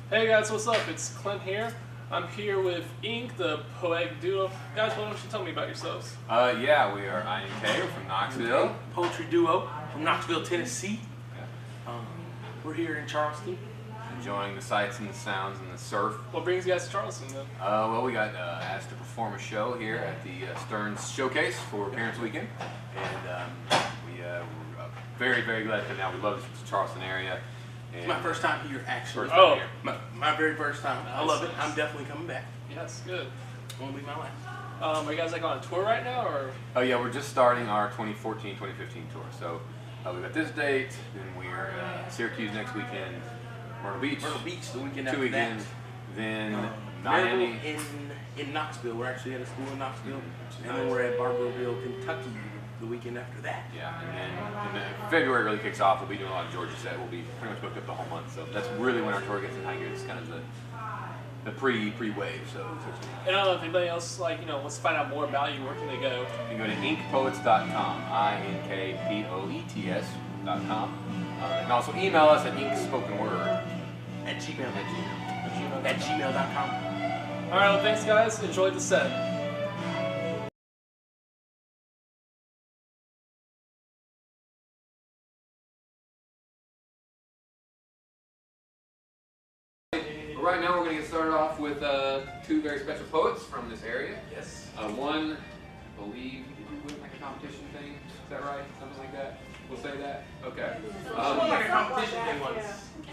Hey guys, what's up? It's Clint here. I'm here with I.N.K, the poetic duo. Guys, why don't you tell me about yourselves? Yeah, we are I.N.K. We're from Knoxville. Poetry duo from Knoxville, Tennessee. We're here in Charleston. Enjoying the sights and the sounds and the surf. What brings you guys to Charleston then? Well, we got asked to perform a show here at the Stearns Showcase for Parents Weekend. And we're very, very glad to come down. We love the Charleston area. It's my first time here, actually. Oh. Here. My very first time. Nice. I love it. I'm definitely coming back. Yes, good. It won't be my last. Are you guys like on tour right now, or? Oh yeah, we're just starting our 2014-2015 tour. So we've got this date, then we're Syracuse next weekend, Myrtle Beach the weekend 2 after weekends, that. then Maryville Miami. in Knoxville. We're actually at a school in Knoxville. And then we're at Barberville, Kentucky the weekend after that. Yeah, and then February really kicks off. We'll be doing a lot of Georgia set. We'll be pretty much booked up the whole month. So that's really when our tour gets in high gear. It's kind of the pre-wave. So I don't know if anybody else wants to find out more about you. Where can they go? you can go to inkpoets.com, INKPOETS.com. You can also email us at inkspokenword At Gmail. @gmail.com. At gmail.com. All right, well, thanks guys. Enjoy the set. Right now we're going to get started off with two very special poets from this area. Yes. One, I believe, did you win like a competition thing? Is that right? Something like that? We'll say that? Okay. She won like a competition thing once.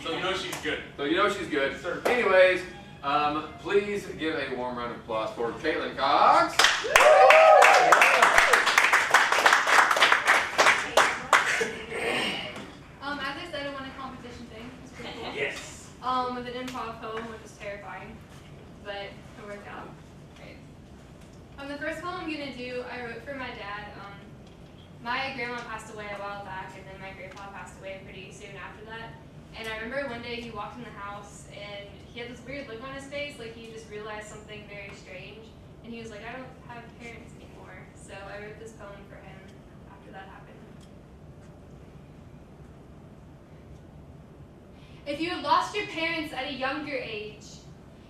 So you know she's good. So you know she's good. Anyways, please give a warm round of applause for Caitlin Cox. As I said, I won a competition thing. It was pretty cool. Yes. With an improv poem, which was terrifying, but it worked out. Great. The first poem I'm gonna do, I wrote for my dad. My grandma passed away a while back, and then my grandpa passed away pretty soon after that. And I remember one day he walked in the house, and he had this weird look on his face, like he just realized something very strange. And he was like, I don't have parents anymore. So I wrote this poem for him after that happened. If you had lost your parents at a younger age,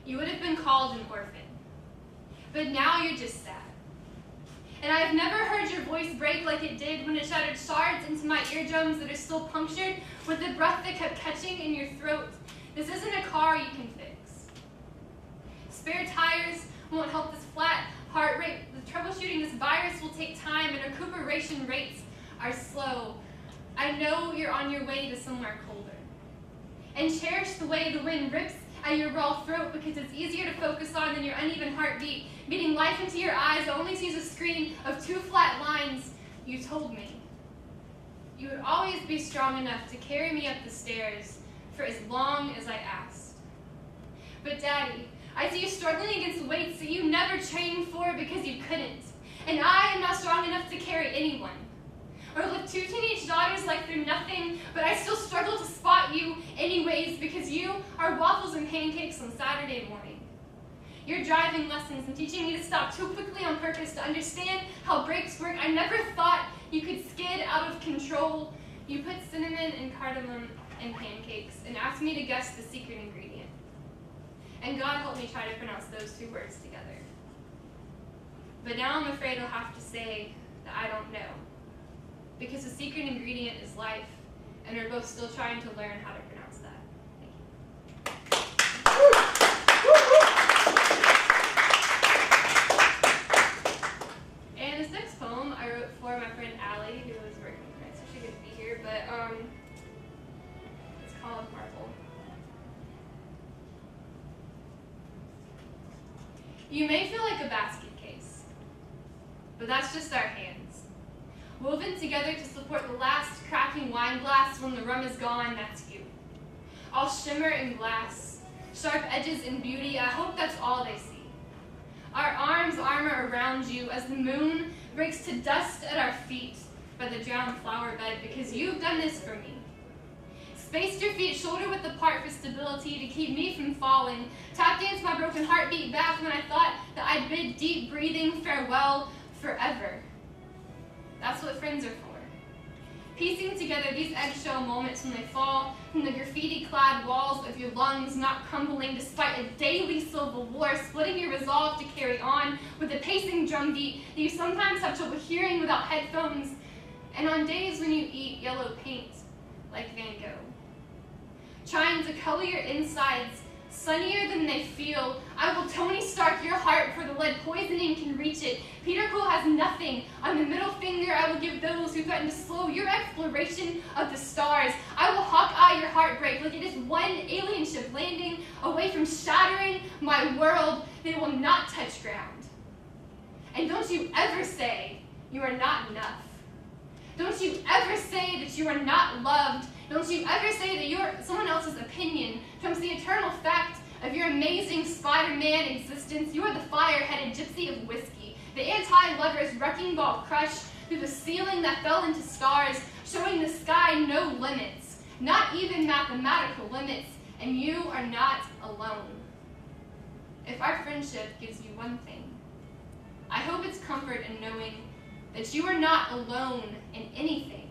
you would have been called an orphan. But now you're just sad. And I have never heard your voice break like it did when it shattered shards into my eardrums that are still punctured with the breath that kept catching in your throat. This isn't a car you can fix. Spare tires won't help this flat heart rate. The troubleshooting this virus will take time, and recuperation rates are slow. I know you're on your way to somewhere colder. And cherish the way the wind rips at your raw throat, because it's easier to focus on than your uneven heartbeat, beating life into your eyes that only sees a screen of two flat lines. You told me you would always be strong enough to carry me up the stairs for as long as I asked. But Daddy, I see you struggling against weights that you never trained for because you couldn't. And I am not strong enough to carry anyone. Or lift two teenage daughters like they're nothing, but I still struggle to spot you anyways, because you are waffles and pancakes on Saturday morning. Your driving lessons and teaching me to stop too quickly on purpose to understand how brakes work. I never thought you could skid out of control. You put cinnamon and cardamom in pancakes and asked me to guess the secret ingredient. And God helped me try to pronounce those two words together. But now I'm afraid I'll have to say that I don't know. Because the secret ingredient is life, and we're both still trying to learn how to pronounce that. Thank you. And this next poem I wrote for my friend Allie, who was working with me, so she couldn't be here, but it's called Marble. You may feel like a basket case, but that's just our hands. Woven together to support the last cracking wine glass when the rum is gone, that's you. All shimmer and glass, sharp edges and beauty, I hope that's all they see. Our arms armor around you as the moon breaks to dust at our feet by the drowned flower bed, because you've done this for me. Spaced your feet shoulder width apart for stability to keep me from falling. Tapped into my broken heartbeat back when I thought that I'd bid deep breathing farewell forever. That's what friends are for. piecing together these eggshell moments when they fall from the graffiti-clad walls of your lungs, not crumbling despite a daily civil war, splitting your resolve to carry on with a pacing drumbeat that you sometimes have trouble hearing without headphones, and on days when you eat yellow paint like Van Gogh. Trying to color your insides sunnier than they feel. I will Tony Stark your heart for the lead poisoning can reach it. Peter Quill has nothing. On the middle finger I will give those who threaten to slow your exploration of the stars. I will Hawkeye your heartbreak like it is one alien ship landing away from shattering my world. They will not touch ground. And don't you ever say you are not enough. Don't you ever say that you are not loved. Don't you ever say that you're someone else's opinion trumps the eternal fact of your amazing Spider-Man existence. You are the fire-headed gypsy of whiskey, the anti-lover's wrecking ball crush through the ceiling that fell into stars, showing the sky no limits, not even mathematical limits, and you are not alone. If our friendship gives you one thing, I hope it's comfort in knowing that you are not alone in anything.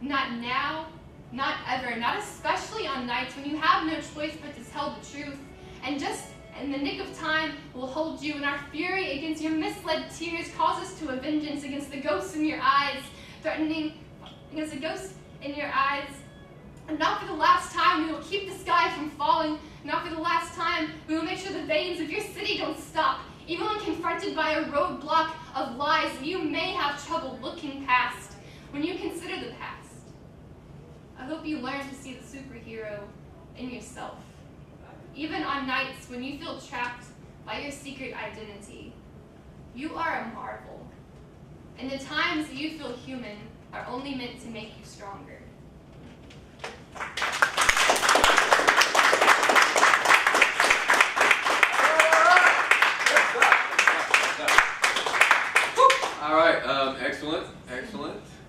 Not now, not ever, not especially on nights when you have no choice but to tell the truth, and just in the nick of time will hold you, and our fury against your misled tears calls us to a vengeance against the ghosts in your eyes, threatening against the ghosts in your eyes. And not for the last time we will keep the sky from falling, not for the last time we will make sure the veins of your city don't stop, even when confronted by a roadblock of lies that you may have trouble looking past when you consider the past. I hope you learn to see the superhero in yourself, even on nights when you feel trapped by your secret identity. You are a marvel, and the times that you feel human are only meant to make you stronger. All right, excellent.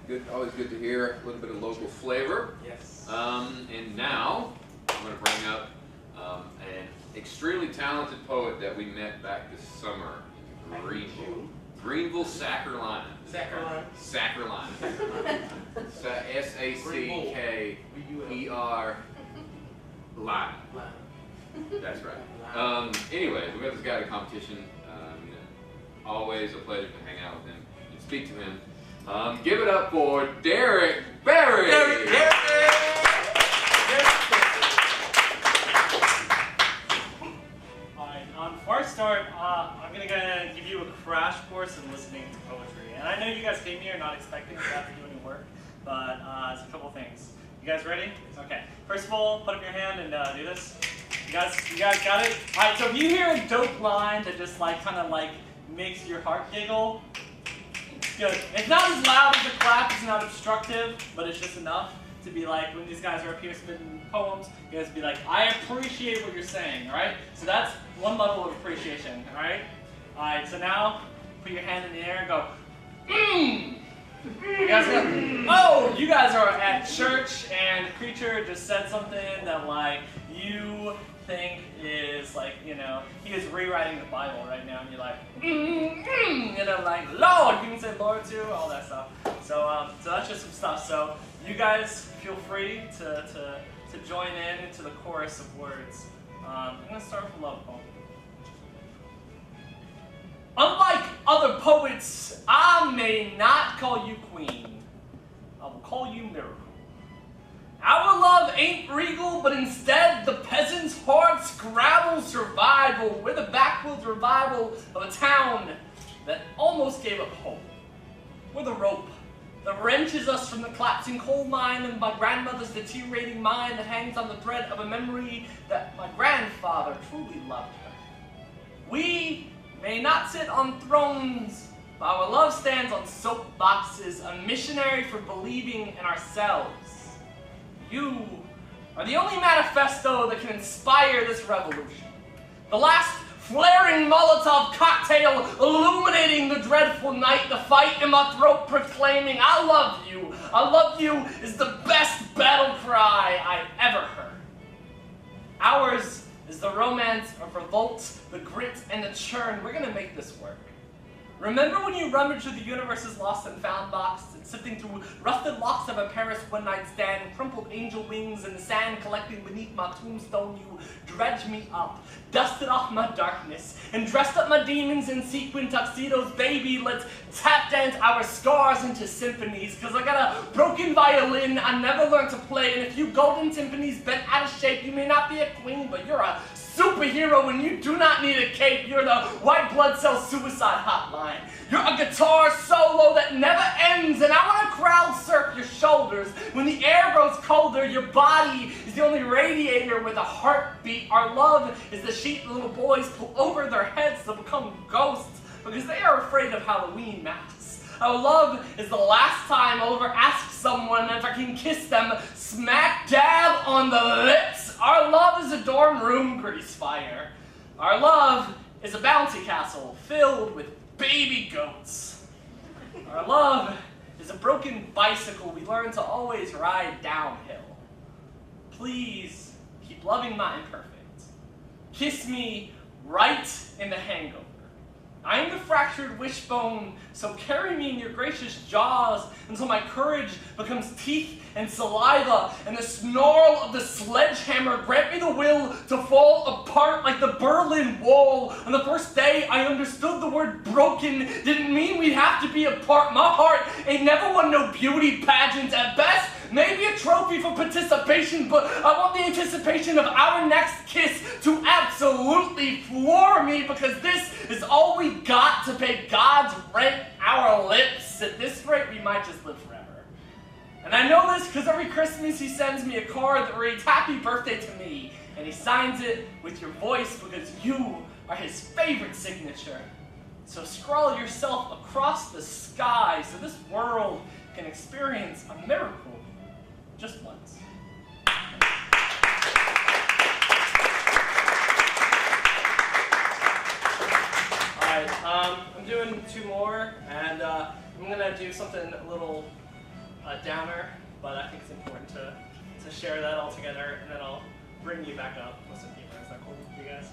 Good, always good to hear a little bit of local flavor. Yes. And now I'm going to bring up an extremely talented poet that we met back this summer in Greenville, South Carolina. S-A-C-K-E-R line. That's right. Anyways, we got this guy at a competition. Always a pleasure to hang out with him and speak to him. Give it up for Derek Berry. Before I start, I'm gonna give you a crash course in listening to poetry. And I know you guys came here not expecting to have to do any work, but it's a couple things. You guys ready? Okay. First of all, put up your hand and do this. You guys got it? All right. So if you hear a dope line that just kind of makes your heart giggle, good. It's not as loud as a clap. It's not obstructive, but it's just enough to be like, when these guys are up here spitting poems, you guys be like, I appreciate what you're saying, all right? So that's one level of appreciation, all right? All right, so now put your hand in the air and go, You guys go, oh, you guys are at church and the preacher just said something that you think is he is rewriting the Bible right now, and you're like, Lord, you can say Lord too, all that stuff. So that's just some stuff. So you guys feel free to join into the chorus of words. I'm gonna start with a love poem. Unlike other poets, I may not call you queen. I will call you miracle. Our love ain't regal, but instead the peasant's hard scrabble survival. We're the backwoods revival of a town that almost gave up hope. We're the rope that wrenches us from the collapsing coal mine and my grandmother's deteriorating mind that hangs on the thread of a memory that my grandfather truly loved her. We may not sit on thrones, but our love stands on soapboxes, a missionary for believing in ourselves. You are the only manifesto that can inspire this revolution. The last flaring Molotov cocktail illuminating the dreadful night, the fight in my throat proclaiming, I love you. I love you is the best battle cry I ever heard. Ours is the romance of revolt, the grit and the churn. We're gonna make this work. Remember when you rummaged through the universe's lost and found box, and sifting through rusted locks of a Paris one-night stand, crumpled angel wings in the sand collecting beneath my tombstone, you dredged me up, dusted off my darkness, and dressed up my demons in sequin tuxedos. Baby, let's tap dance our scars into symphonies, cause I got a broken violin I never learned to play, and if you golden timpanis bent out of shape, you may not be a queen, but you're a superhero and you do not need a cape. You're the white blood cell suicide hotline. You're a guitar solo that never ends, and I want to crowd surf your shoulders. When the air grows colder, your body is the only radiator with a heartbeat. Our love is the sheet little boys pull over their heads to become ghosts because they are afraid of Halloween masks. Our love is the last time I'll ever ask someone if I can kiss them smack dab on the lips. Our love is a dorm room grease fire. Our love is a bouncy castle filled with baby goats. Our love is a broken bicycle we learn to always ride downhill. Please keep loving my imperfect. Kiss me right in the hangover. I am the fractured wishbone, so carry me in your gracious jaws until my courage becomes teeth and saliva, and the snarl of the sledgehammer grant me the will to fall apart like the Berlin Wall. On the first day, I understood the word broken didn't mean we'd have to be apart. My heart ain't never won no beauty pageant. At best, maybe a trophy for participation, but I want the anticipation of our next kiss to absolutely floor me, because this is all we got to pay God's rent, our lips. At this rate, we might just live forever. And I know this because every Christmas he sends me a card that reads, "Happy birthday to me," and he signs it with your voice because you are his favorite signature. So scroll yourself across the sky so this world can experience a miracle just once. Alright, I'm doing two more, and I'm gonna do something a little downer, but I think it's important to share that all together, and then I'll bring you back up with some humor. Is that cool with you guys?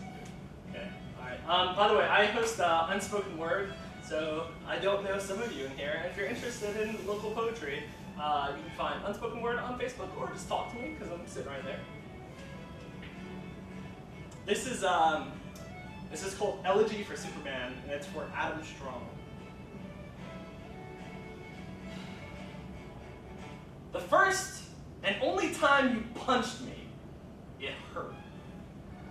Okay, alright. By the way, I host Unspoken Word, so I don't know some of you in here, and if you're interested in local poetry, you can find Unspoken Word on Facebook, or just talk to me, because I'm sitting right there. This is called Elegy for Superman, and it's for Adam Strong. The first and only time you punched me, it hurt.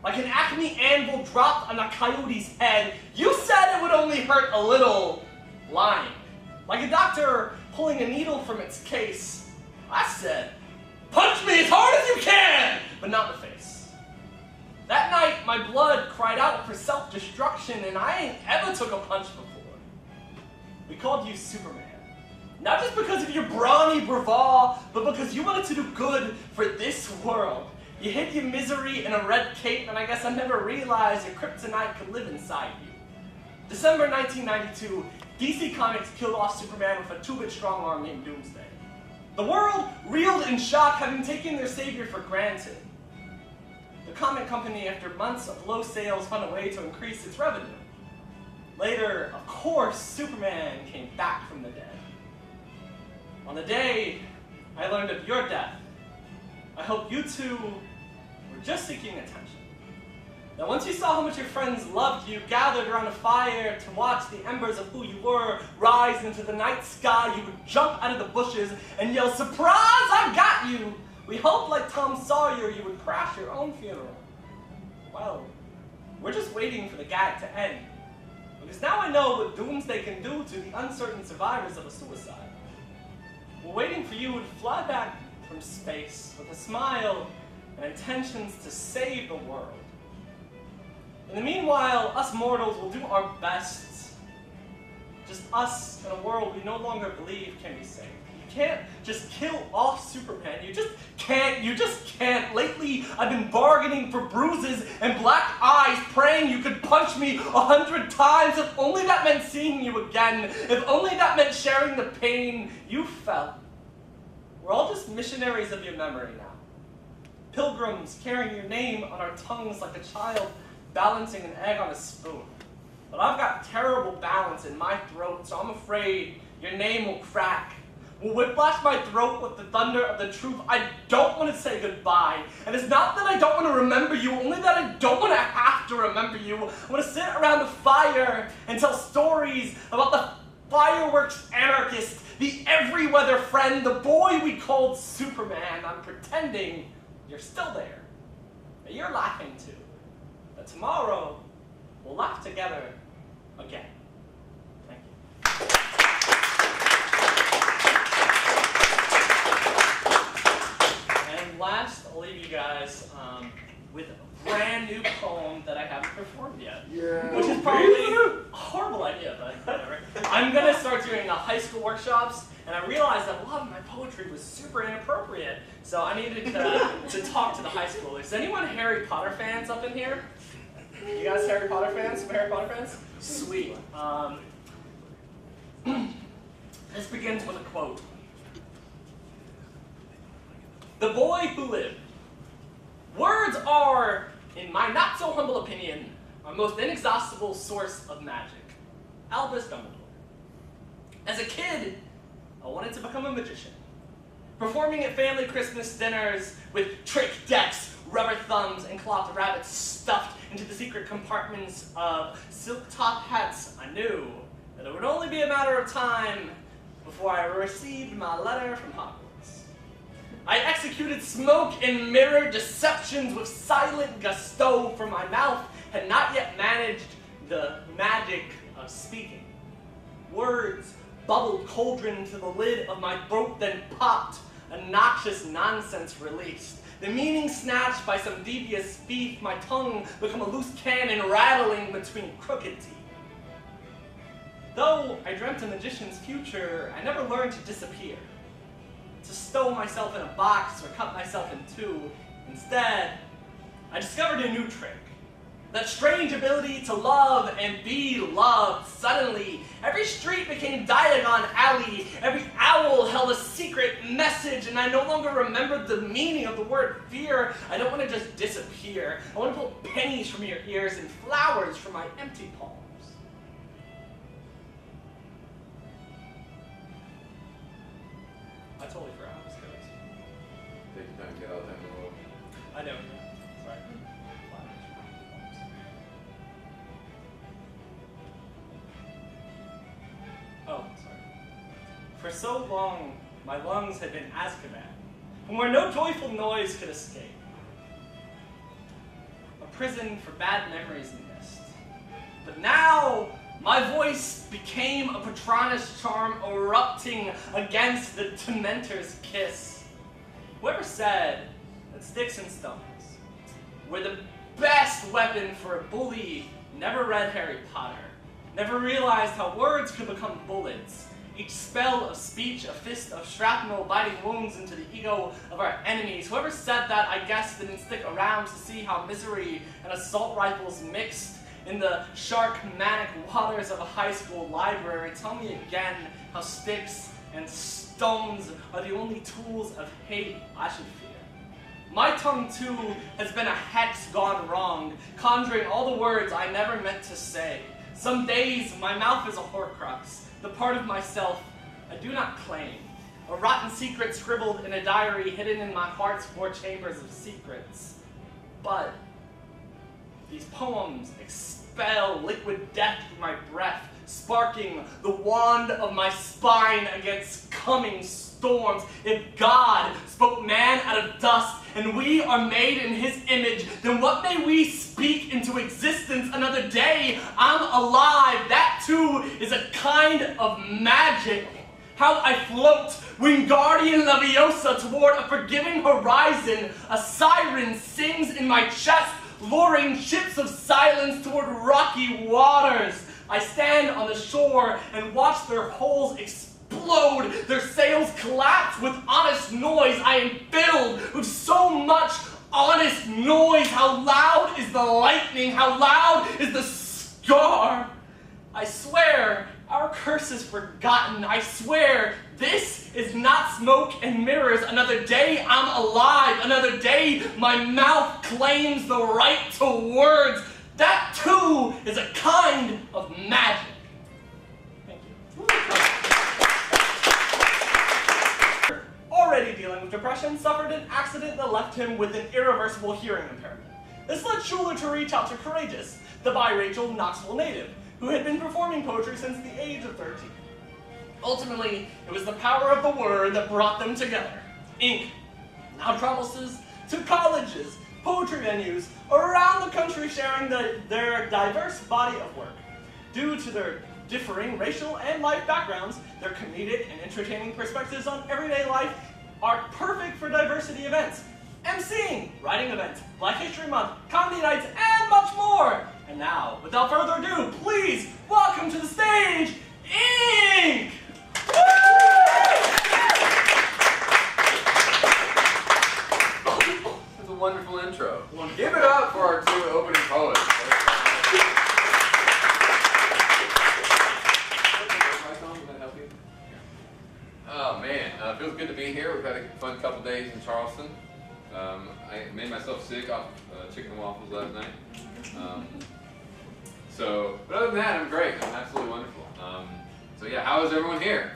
Like an Acme anvil dropped on a coyote's head, you said it would only hurt a little, lying. Like a doctor pulling a needle from its case, I said, "Punch me as hard as you can!" but not in the face. That night, my blood cried out for self-destruction, and I ain't ever took a punch before. We called you Superman. Not just because of your brawny bravado, but because you wanted to do good for this world. You hid your misery in a red cape, and I guess I never realized your kryptonite could live inside you. December 1992, DC Comics killed off Superman with a 2-bit strong arm named Doomsday. The world reeled in shock, having taken their savior for granted. The comic company, after months of low sales, found a way to increase its revenue. Later, of course, Superman came back from the dead. On the day I learned of your death, I hope you two were just seeking attention. That once you saw how much your friends loved you, gathered around a fire to watch the embers of who you were rise into the night sky, you would jump out of the bushes and yell, "Surprise, I got you!" We hoped, like Tom Sawyer, you would crash your own funeral. Well, we're just waiting for the gag to end. Because now I know what Doomsday can do to the uncertain survivors of a suicide. We're waiting for you to fly back from space with a smile and intentions to save the world. In the meanwhile, us mortals will do our best. Just us in a world we no longer believe can be saved. You can't just kill off Superman. You just can't. Lately, I've been bargaining for bruises and black eyes, praying you could punch me 100 times. If only that meant seeing you again. If only that meant sharing the pain you felt. We're all just missionaries of your memory now. Pilgrims carrying your name on our tongues like a child balancing an egg on a spoon. but I've got terrible balance in my throat, so I'm afraid your name will crack. Will whiplash my throat with the thunder of the truth. I don't want to say goodbye. And it's not that I don't want to remember you, only that I don't want to have to remember you. I want to sit around the fire and tell stories about the fireworks anarchist, the every-weather friend, the boy we called Superman. I'm pretending you're still there. That you're laughing too. But tomorrow, we'll laugh together again. Thank you. And last, I'll leave you guys with a brand new poem that I haven't performed yet. Yeah. Which is probably a horrible idea, but whatever. I'm going to start doing high school workshops, and I realized that a lot of my poetry was super inappropriate, so I needed to talk to the high schoolers. Is anyone Harry Potter fans up in here? You guys Harry Potter fans? Some Harry Potter fans? Sweet. This begins with a quote. The boy who lived. Words are, in my not so humble opinion, our most inexhaustible source of magic. Albus Dumbledore. As a kid, I wanted to become a magician. Performing at family Christmas dinners with trick decks, rubber thumbs, and cloth rabbits stuffed into the secret compartments of silk top hats, I knew that it would only be a matter of time before I received my letter from Hogwarts. I executed smoke and mirror deceptions with silent gusto, for my mouth had not yet managed the magic of speaking. Words bubbled cauldron to the lid of my throat, then popped, a noxious nonsense released. The meaning snatched by some devious thief, my tongue become a loose cannon rattling between crooked teeth. Though I dreamt a magician's future, I never learned to disappear, to stow myself in a box or cut myself in two. Instead, I discovered a new trick. That strange ability to love and be loved. Suddenly, every street became Diagon Alley. Every owl held a secret message, and I no longer remembered the meaning of the word fear. I don't want to just disappear. I want to pull pennies from your ears and flowers from my empty palms. I totally forgot how this goes. Take your time, get out there in the world. I know. Sorry. Oh, sorry. For so long, my lungs had been Azkaban, from where no joyful noise could escape. A prison for bad memories and mist. But now, my voice became a Patronus charm erupting against the Dementor's kiss. Whoever said that sticks and stones were the best weapon for a bully never read Harry Potter, never realized how words could become bullets. Each spell of speech, a fist of shrapnel biting wounds into the ego of our enemies. Whoever said that, I guess, didn't stick around to see how misery and assault rifles mixed in the shark manic waters of a high school library. Tell me again how sticks and stones are the only tools of hate I should fear. My tongue, too, has been a hex gone wrong, conjuring all the words I never meant to say. Some days, my mouth is a horcrux, the part of myself I do not claim. A rotten secret scribbled in a diary hidden in my heart's four chambers of secrets. But these poems expel liquid death through my breath, sparking the wand of my spine against coming storms. If God spoke man out of dust, and we are made in his image, then what may we speak into existence another day? I'm alive. That too is a kind of magic. How I float, Wingardium Leviosa, toward a forgiving horizon. A siren sings in my chest, luring ships of silence toward rocky waters. I stand on the shore and watch their hulls explode, their sails collapse with honest noise. I am filled with so much honest noise. How loud is the lightning? How loud is the scar? I swear our curse is forgotten. I swear this is not smoke and mirrors. Another day I'm alive. Another day my mouth claims the right to words. That too is a kind of magic. Thank you. Already dealing with depression, suffered an accident that left him with an irreversible hearing impairment. This led Schuler to reach out to Courageous, the biracial Knoxville native, who had been performing poetry since the age of 13. Ultimately, it was the power of the word that brought them together. I.N.K now travels to colleges, poetry venues around the country sharing their diverse body of work. Due to their differing racial and life backgrounds, their comedic and entertaining perspectives on everyday life are perfect for diversity events. MCing, writing events, Black History Month, comedy nights, and much more. And now, without further ado, please welcome to the stage, I.N.K! That's a wonderful intro. Give it up for our two opening poets. Oh man, feels good to be here. We've had a fun couple days in Charleston. I made myself sick off chicken and waffles last night. But other than that, I'm great. I'm absolutely wonderful. So yeah, how is everyone here?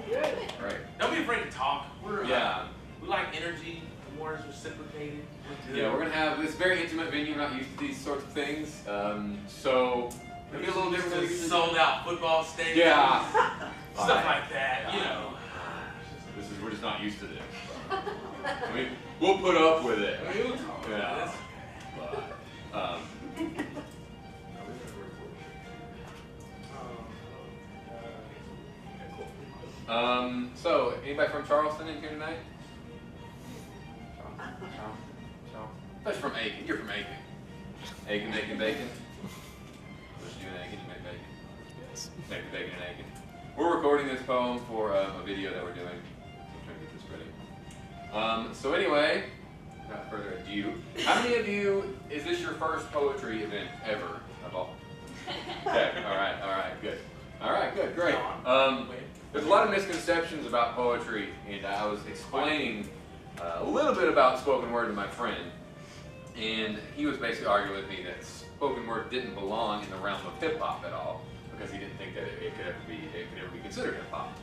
Good. Right. Don't be afraid to talk. Yeah. We like energy. The more is reciprocated. We're good. Yeah, we're gonna have this very intimate venue. We're not used to these sorts of things. So it'll be a little different. Sold out football stadium. Yeah. Stuff like that. You know. We're just not used to this. I mean, we'll put up with it. Yeah. So, anybody from Charleston in here tonight? That's from Aiken. You're from Aiken. Aiken, bacon, bacon. What's you in Aiken? You make bacon. Yes. Make bacon in Aiken. We're recording this poem for a video that we're doing. I'm trying to get this ready. So anyway, without further ado, how many of you, is this your first poetry event ever of all? Okay, all right, good. All right, good, great. There's a lot of misconceptions about poetry, and I was explaining a little bit about spoken word to my friend, and he was basically arguing with me that spoken word didn't belong in the realm of hip hop at all, because he didn't think that it could ever be considered hip hop.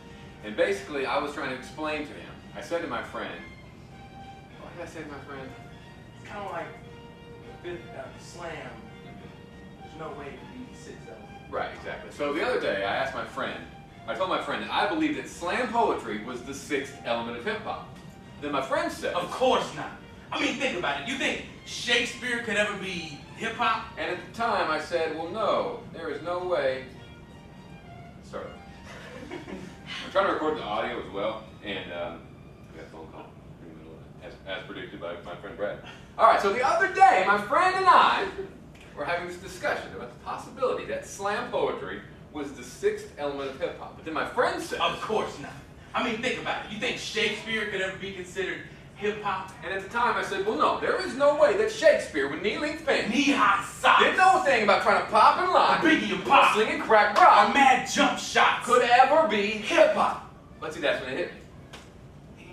And basically, I was trying to explain to him. I said to my friend, what did I say to my friend? It's kind of like the fifth slam. There's no way to be 6 of them. Right, exactly. So the other day, I told my friend that I believed that slam poetry was the 6th element of hip hop. Then my friend said, Of course not. I mean, think about it. You think Shakespeare could ever be hip hop? and at the time I said, well, no, there is no way. Sorry. I'm trying to record the audio as well, and I got a phone call in the middle of it, as predicted by my friend Brad. All right, so the other day, my friend and I were having this discussion about the possibility that slam poetry was the 6th element of hip hop. But then my friend said, Of course not. I mean, think about it. You think Shakespeare could ever be considered hip hop? and at the time I said, well, no, there is no way that Shakespeare with knee-length pants Knee-high socks. didn't know a thing about trying to pop and lock, Biggie and Pop. slinging crack Or rock mad jump shots. could ever be hip hop. But see, that's when it hit me.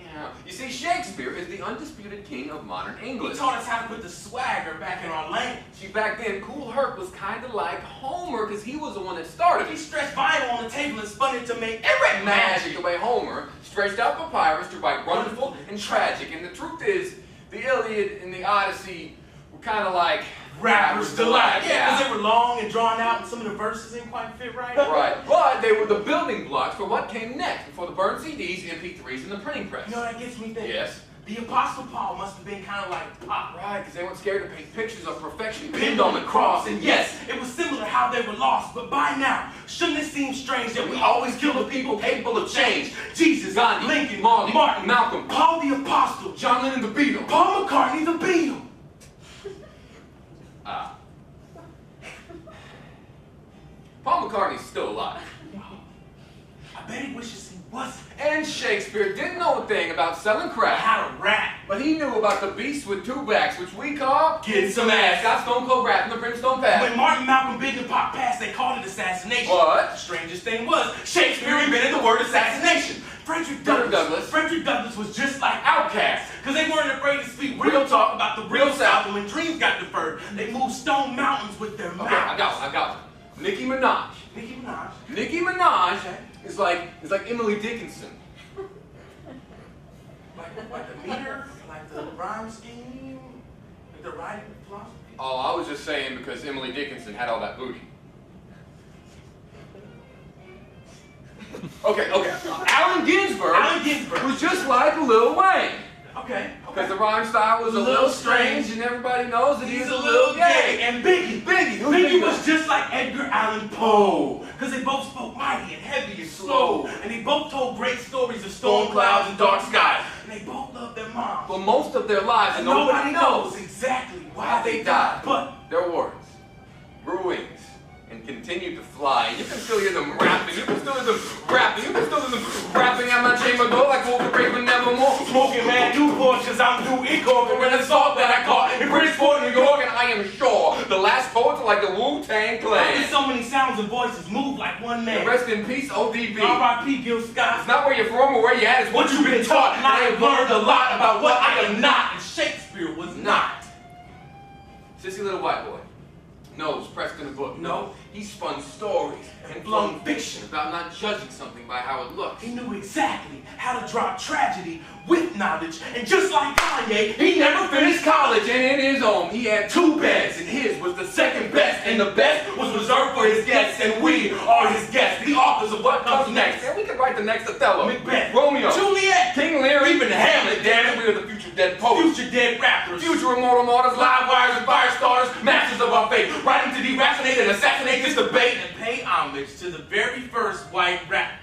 Yeah. You see, Shakespeare is the undisputed king of modern He English. taught us how to put the swagger back in our language. See, back then, Cool Herc was kind of like Homer, because he was the one that started He it. stretched vinyl on the table and spun it to make It magic the way Homer stretched out papyrus to write wonderful and tragic. And the truth is, the Iliad and the Odyssey were kind of like Rappers delight. Yeah, because Yeah. they were long and drawn out and some of the verses didn't quite fit right. Right, but they were the building blocks for what came next, before the burned CDs, MP3s, and the printing press. You know, that gets me thinking. Yes. The Apostle Paul must have been kind of like Pop. Right, because they weren't scared to paint pictures of perfection Pinned on the cross, and yes, it was similar how they were lost, but by now, shouldn't it seem strange that we always kill the people capable of change? Jesus, Gandhi, Lincoln, Martin, Martin, Malcolm, Paul the Apostle, John Lennon the Beatles. Paul McCartney the Beatle. Paul McCartney's still alive. I bet he wishes he wasn't. And Shakespeare didn't know a thing about selling crap. How to rap. But he knew about the beast with two backs, which we call Getting some ass. Got Stone Cold Rap in the Brimstone Path. When Martin, Malcolm, Big, and Pop passed, they called it assassination. What? The strangest thing was, Shakespeare invented the word assassination. Frederick Douglass was just like Outkast, because they weren't afraid to speak real talk about the real South, and when dreams got deferred, they moved stone mountains with their mouths. Okay, I got one. Nicki Minaj. Nicki Minaj is like Emily Dickinson. Like the meter, like the rhyme scheme, like the writing philosophy. Oh, I was just saying because Emily Dickinson had all that booty. Okay. Allen Ginsberg was just like Lil Wayne. Okay. Because the rhyme style was a little strange, and everybody knows that he's a little gay. And Biggie was just like Edgar Allan Poe. Because they both spoke mighty and heavy and slow. And they both told great stories of storm clouds and dark skies. And they both loved their moms. For most of their lives, And nobody knows exactly why they died. But their words grew wings and continued to fly. You can still hear them rapping. You can still hear them rapping at my chamber door like Walter Raven nevermore. Smoking man Newport, cause I'm New Incorp, and when the salt that I caught in Bridgeport, New York, And I am sure the last poets are like the Wu-Tang Clan. so many sounds and voices move like one man. And rest in peace, ODB. R.I.P. Gil Scott. It's not where you're from or where you're at, it's What you've been taught, and I have learned a lot about what I am not, and Shakespeare was not. Sissy little white boy. Nose pressed in a book. No. He spun stories and flung fiction about not judging something by how it looks. He knew exactly how to drop tragedy with knowledge, and just like Kanye, he never finished college. And in his home, he had two beds, and his was the second best, and the best was reserved for his guests, and we are his guests, the authors of what comes next. And we could write the next Othello, Macbeth, Romeo, Juliet, King Lear, even Hamlet, damn it. We are the future dead poets, Future dead rappers, future immortal martyrs, live wires and fire starters, masters of our fate, writing to deracinate and assassinate this debate, and pay homage to the very first white rapper.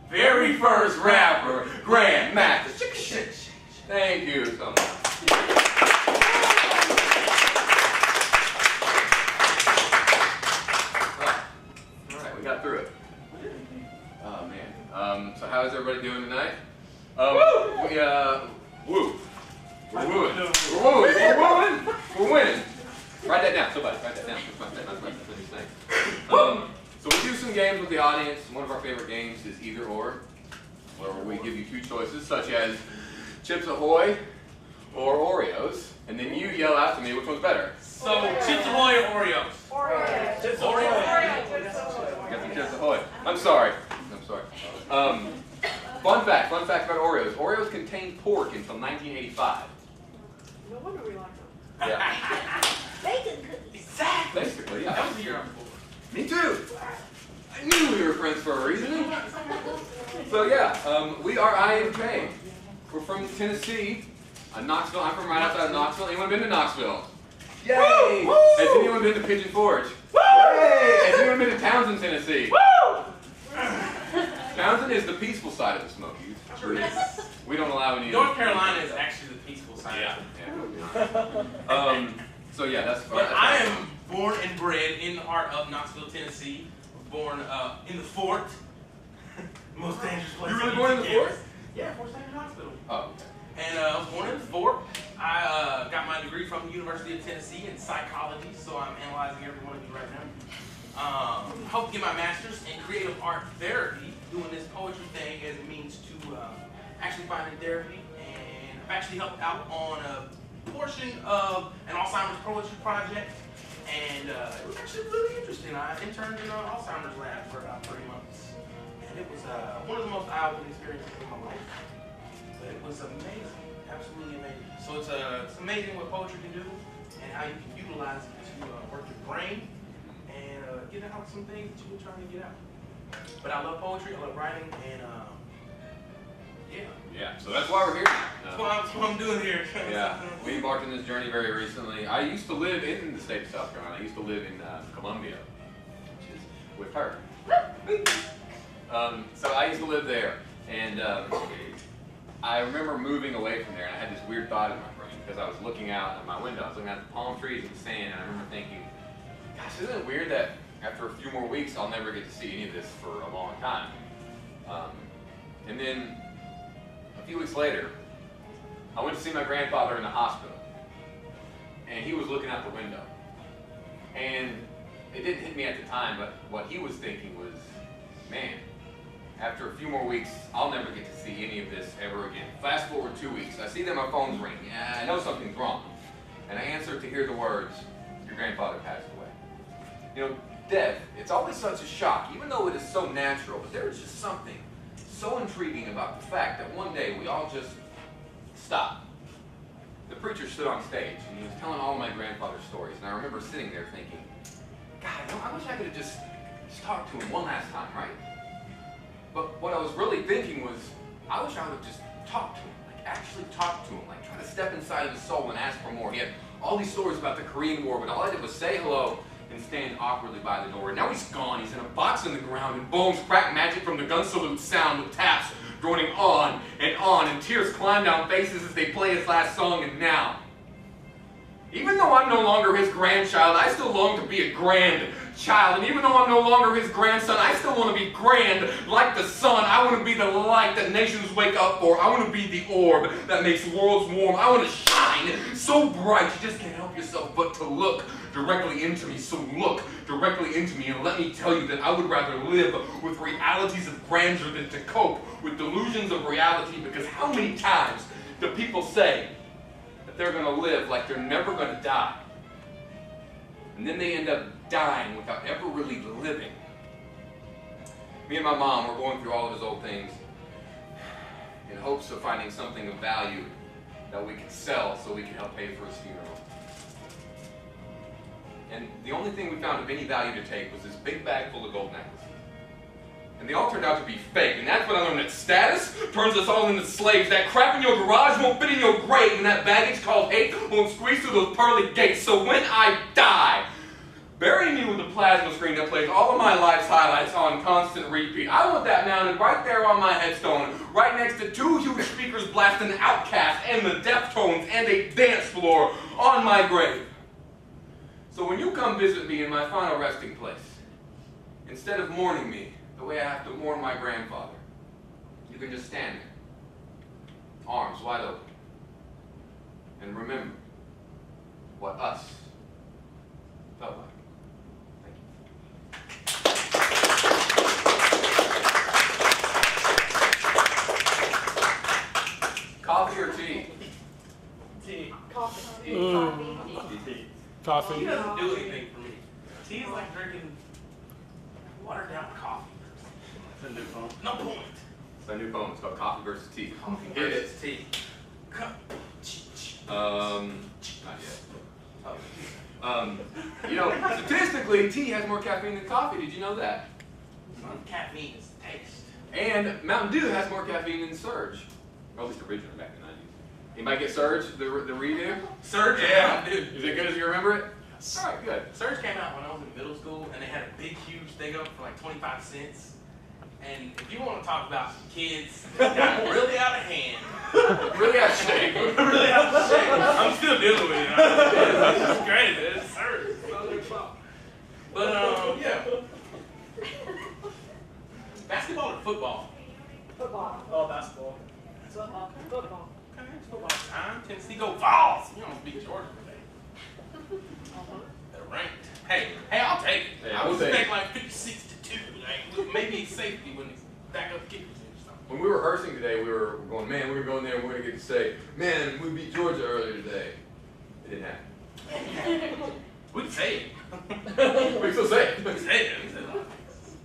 very first rapper, Grandmaster. Thank you so much. Alright, we got through it. Oh man. So how's everybody doing tonight? Woo. We're wooing. We're winning. Write that down, somebody. Write that down. That's what he's saying. So we do some games with the audience. One of our favorite games is either or, where we give you two choices, such as Chips Ahoy or Oreos, and then you yell out to me which one's better. So, Chips Ahoy or Oreos? Oreos. Chips Ahoy. Got some Chips Ahoy. I'm sorry. Fun fact about Oreos. Oreos contained pork until 1985. No wonder we like them. Yeah, Bacon cookies. Exactly. basically, yeah. That was the year I'm born. Me too. I knew we were friends for a reason. So yeah, we are I.N.K. We're from Tennessee, Knoxville. I'm from right outside of Knoxville. Anyone been to Knoxville? Yay! Woo! Has anyone been to Pigeon Forge? Woo! Yay! Has anyone been to Townsend, Tennessee? Woo! Townsend is the peaceful side of the Smokies. Sure is. We don't allow any. North Carolina is actually the peaceful side. Yeah. So yeah, that's fun. But I am born and bred in the heart of Knoxville, Tennessee. Born in the fort. Most dangerous place. You really born in the fort? Yeah, Fort St. Knoxville. Oh. And I was born in the fort. I got my degree from the University of Tennessee in psychology, so I'm analyzing every one of you right now. Hope to get my master's in creative art therapy, doing this poetry thing as a means to actually finding therapy. And I've actually helped out on a portion of an Alzheimer's poetry project. And it was actually really interesting. I interned in an Alzheimer's lab for about 3 months. And it was one of the most eye-opening experiences of my life. But it was amazing, absolutely amazing. So it's amazing what poetry can do and how you can utilize it to work your brain and get out some things that you've been trying to get out. But I love poetry, I love writing, and Yeah, so that's why we're here. that's what I'm doing here. Yeah, we embarked on this journey very recently. I used to live in the state of South Carolina. I used to live in Columbia, which is with her. So I used to live there, and I remember moving away from there, and I had this weird thought in my brain because I was looking out at my window. I was looking at the palm trees and the sand, and I remember thinking, gosh, isn't it weird that after a few more weeks I'll never get to see any of this for a long time? And then A few weeks later, I went to see my grandfather in the hospital, and he was looking out the window. And it didn't hit me at the time, but what he was thinking was, man, after a few more weeks, I'll never get to see any of this ever again. Fast forward 2 weeks, I see that my phone's ringing. Yeah, I know something's wrong. And I answer to hear the words, your grandfather passed away. You know, death, it's always such a shock, even though it is so natural, but there is just something so intriguing about the fact that one day we all just stopped. The preacher stood on stage and he was telling all of my grandfather's stories, and I remember sitting there thinking, God, I wish I could have just talked to him one last time, right? But what I was really thinking was, I wish I would have just talked to him, like actually talked to him, like try to step inside of his soul and ask for more. He had all these stories about the Korean War, but all I did was say hello and stand awkwardly by the door. And now he's gone. He's in a box in the ground, and bones crack magic from the gun salute sound with taps droning on, and tears climb down faces as they play his last song. And now, even though I'm no longer his grandchild, I still long to be a grandchild. And even though I'm no longer his grandson, I still want to be grand like the sun. I want to be the light that nations wake up for. I want to be the orb that makes worlds warm. I want to shine so bright you just can't help yourself but to look directly into me. So look directly into me and let me tell you that I would rather live with realities of grandeur than to cope with delusions of reality, because how many times do people say that they're going to live like they're never going to die, and then they end up dying without ever really living? Me and my mom were going through all of his old things in hopes of finding something of value that we could sell so we could help pay for his funeral. And the only thing we found of any value to take was this big bag full of gold necklaces. And they all turned out to be fake. And that's when I learned that status turns us all into slaves. That crap in your garage won't fit in your grave. And that baggage called hate won't squeeze through those pearly gates. So when I die, bury me with a plasma screen that plays all of my life's highlights on constant repeat. I want that mounted right there on my headstone, right next to two huge speakers blasting Outkast and the Deftones and a dance floor on my grave. So when you come visit me in my final resting place, instead of mourning me the way I have to mourn my grandfather, you can just stand there, arms wide open, and remember what us felt like. Coffee or tea? Tea. Coffee. Tea. Coffee. Tea doesn't do anything for me. Tea is like drinking watered down coffee. It's a new phone. No point. It's a new poem. It's called Coffee versus Tea. Coffee Hit it. versus tea. Not yet. You know, statistically, tea has more caffeine than coffee. Did you know that? Caffeine is taste. And Mountain Dew has more caffeine than Surge. Or at least originally back in the 90s. Anybody get Surge, the redo? Surge, yeah, dude. Is it good as you remember it? All right, good. Surge came out when I was in middle school, and they had a big, huge thing up for like 25 cents. And if you want to talk about kids that got really out of hand, Really out of shape. really out of shape, I'm still dealing with it. It's great. It's Surge. But yeah. Basketball or football? Football. Oh, basketball. Football. Football. Okay, it's football time. Tennessee go Vols. You almost beat Georgia today. They're ranked. Hey, I'll take it. Hey, I I'll was take expecting like 56-2. Like, maybe safety when it's back up kickers or something. When we were rehearsing today, we were going, man, we're going to go in there and we're going to get to say, man, we beat Georgia earlier today. It didn't happen. We can say it. We can still say We can it. say it. We can say a lot of things.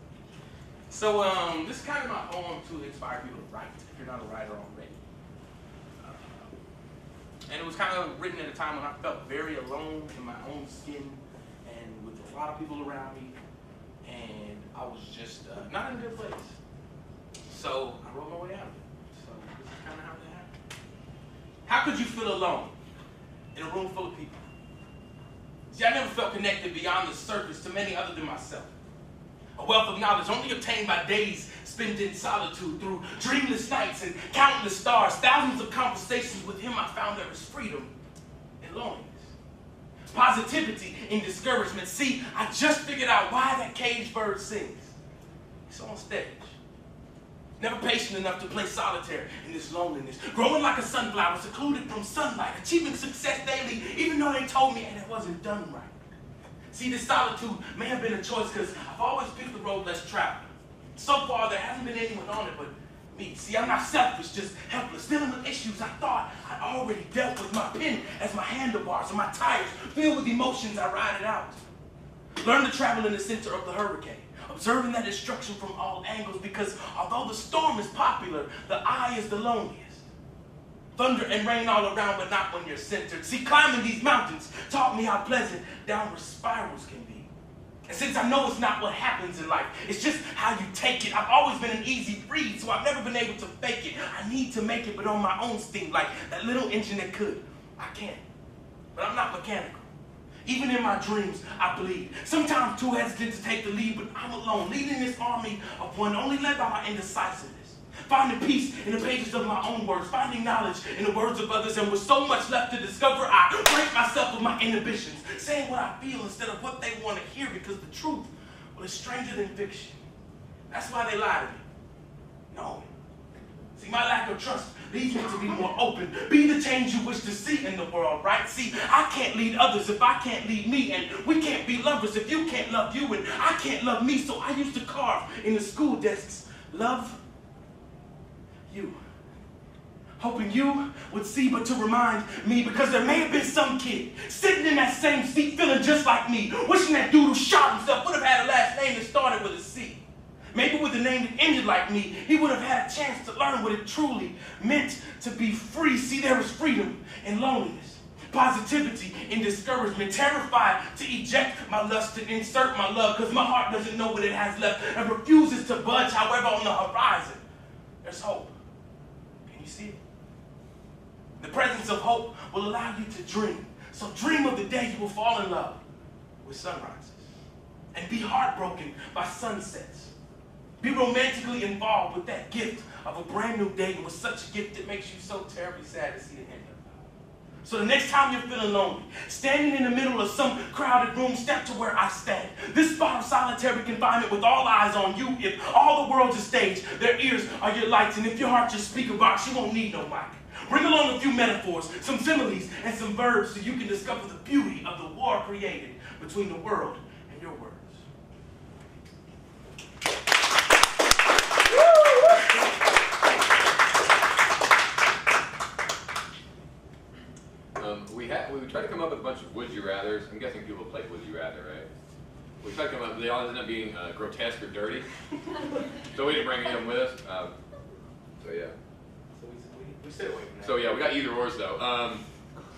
So this is kind of my poem to inspire people to write, if you're not a writer already. And it was kind of written at a time when I felt very alone in my own skin and with a lot of people around me. And I was just not in a good place. So I wrote my way out of it. So this is kind of how that happened. How could you feel alone in a room full of people? See, I never felt connected beyond the surface to many other than myself. A wealth of knowledge only obtained by days spent in solitude through dreamless nights and countless stars. Thousands of conversations with him I found there was freedom and loneliness. Positivity in discouragement. See, I just figured out why that cage bird sings. It's on stage. Never patient enough to play solitaire in this loneliness. Growing like a sunflower, secluded from sunlight. Achieving success daily, even though they told me it wasn't done right. See, this solitude may have been a choice because I've always picked the road less traveled. So far, there hasn't been anyone on it but me. See, I'm not selfish, just helpless, dealing with issues I thought I'd already dealt with. My pen as my handlebars and my tires filled with emotions I ride it out. Learn to travel in the center of the hurricane, observing that destruction from all angles, because although the storm is popular, the eye is the loneliest. Thunder and rain all around, but not when you're centered. See, climbing these mountains taught me how pleasant downward spirals can be. And since I know it's not what happens in life, it's just how you take it. I've always been an easy breed, so I've never been able to fake it. I need to make it, but on my own steam, like that little engine that could. I can. But I'm not mechanical. Even in my dreams, I bleed. Sometimes too hesitant to take the lead, but I'm alone, leading this army of one, only led by my indecisiveness. Finding peace in the pages of my own words, finding knowledge in the words of others, and with so much left to discover, I break myself of my inhibitions, saying what I feel instead of what they want to hear, because the truth, well, it's stranger than fiction. That's why they lie to me. No. See, my lack of trust leads me to be more open. Be the change you wish to see in the world, right? See, I can't lead others if I can't lead me, and we can't be lovers if you can't love you, and I can't love me, so I used to carve in the school desks, love you. Hoping you would see, but to remind me, because there may have been some kid sitting in that same seat feeling just like me, wishing that dude who shot himself would have had a last name that started with a C. Maybe with a name that ended like me, he would have had a chance to learn what it truly meant to be free. See, there is freedom in loneliness, positivity in discouragement, terrified to eject my lust and insert my love, because my heart doesn't know what it has left and refuses to budge. However, on the horizon, there's hope. Can you see it? The presence of hope will allow you to dream. So dream of the day you will fall in love with sunrises and be heartbroken by sunsets. Be romantically involved with that gift of a brand new day, and with such a gift it makes you so terribly sad to see the end of it. So the next time you're feeling lonely, standing in the middle of some crowded room, step to where I stand. This spot of solitary confinement with all eyes on you. If all the world's a stage, their ears are your lights, and if your heart's your speaker box, you won't need no mic. Bring along a few metaphors, some similes, and some verbs so you can discover the beauty of the war created between the world and your words. We tried to come up with a bunch of would you rathers. I'm guessing people play would you rather, right? We tried to come up, they all end up being grotesque or dirty. So we didn't bring them with us. So yeah. So we stay away from that. So yeah, we got either ors though.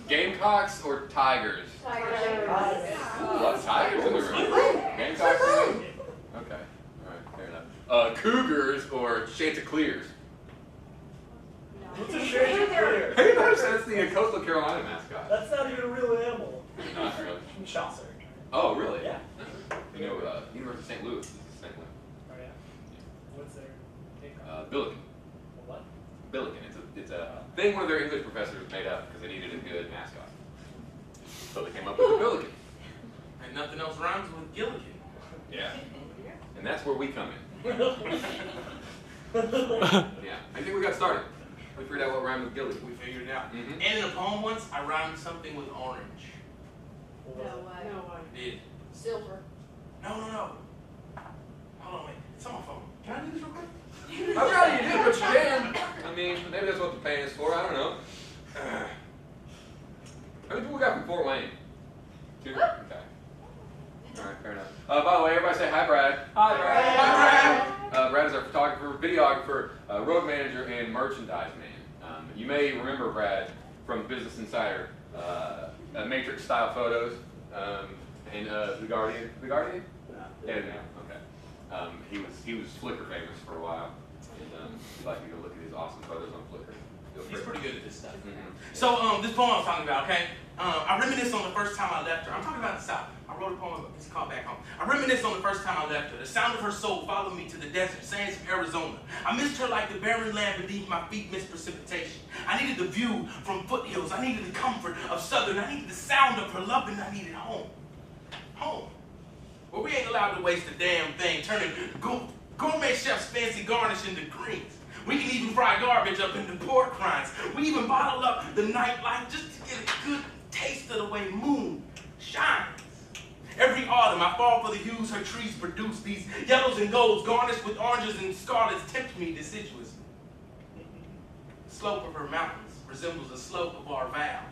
Gamecocks or tigers? Tigers. What, tigers in the room? Gamecocks in the room? Okay, alright, fair enough. Cougars or Chanticleers? What's a Chanticleer? Have you noticed that's the Coastal Carolina mascot? That's not even a real animal. Not really. From Chaucer. Oh, really? Yeah. You know, University of St. Louis is the same way. Oh yeah. What's their take on Billiken. what? Billiken. It's a thing one of their English professors made up because they needed a good mascot. So they came up with the Billiken. And nothing else rhymes with Gilligan. Yeah. And that's where we come in. Yeah. I think we got started. We figured out what rhymed with Gilligan. We figured it out. Mm-hmm. And in a poem once, I rhymed something with orange. No way. Did. Silver. No. Hold on, wait. It's on my phone. Can I do this real quick? I'm proud of you did what you can. I mean, maybe that's what the pain is for. I don't know. How many people we got from Fort Wayne? 2? Okay. All right, fair enough. By the way, everybody say hi, Brad. Hi, Brad. Hi, Brad. Brad is our photographer, videographer, road manager, and merchandise man. You may remember Brad from Business Insider, Matrix-style photos, and The Guardian. The Guardian? Yeah, no. Okay. He was Flickr famous for a while, and if you'd like to go look at his awesome photos on Flickr. He's pretty good at this stuff. Mm-hmm. So this poem I was talking about, okay? I reminisce on the first time I left her. I'm talking about the South. I wrote a poem, it's called Back Home. I reminisce on the first time I left her. The sound of her soul followed me to the desert sands of Arizona. I missed her like the barren land beneath my feet missed precipitation. I needed the view from foothills. I needed the comfort of southern. I needed the sound of her love, and I needed home. Home. Where we ain't allowed to waste a damn thing, turning Gourmet chefs fancy garnish into greens. We can even fry garbage up into pork rinds. We even bottle up the nightlife just to get a good taste of the way moon shines. Every autumn, I fall for the hues her trees produce. These yellows and golds garnished with oranges and scarlets tempt me deciduously. The slope of her mountains resembles the slope of our vows.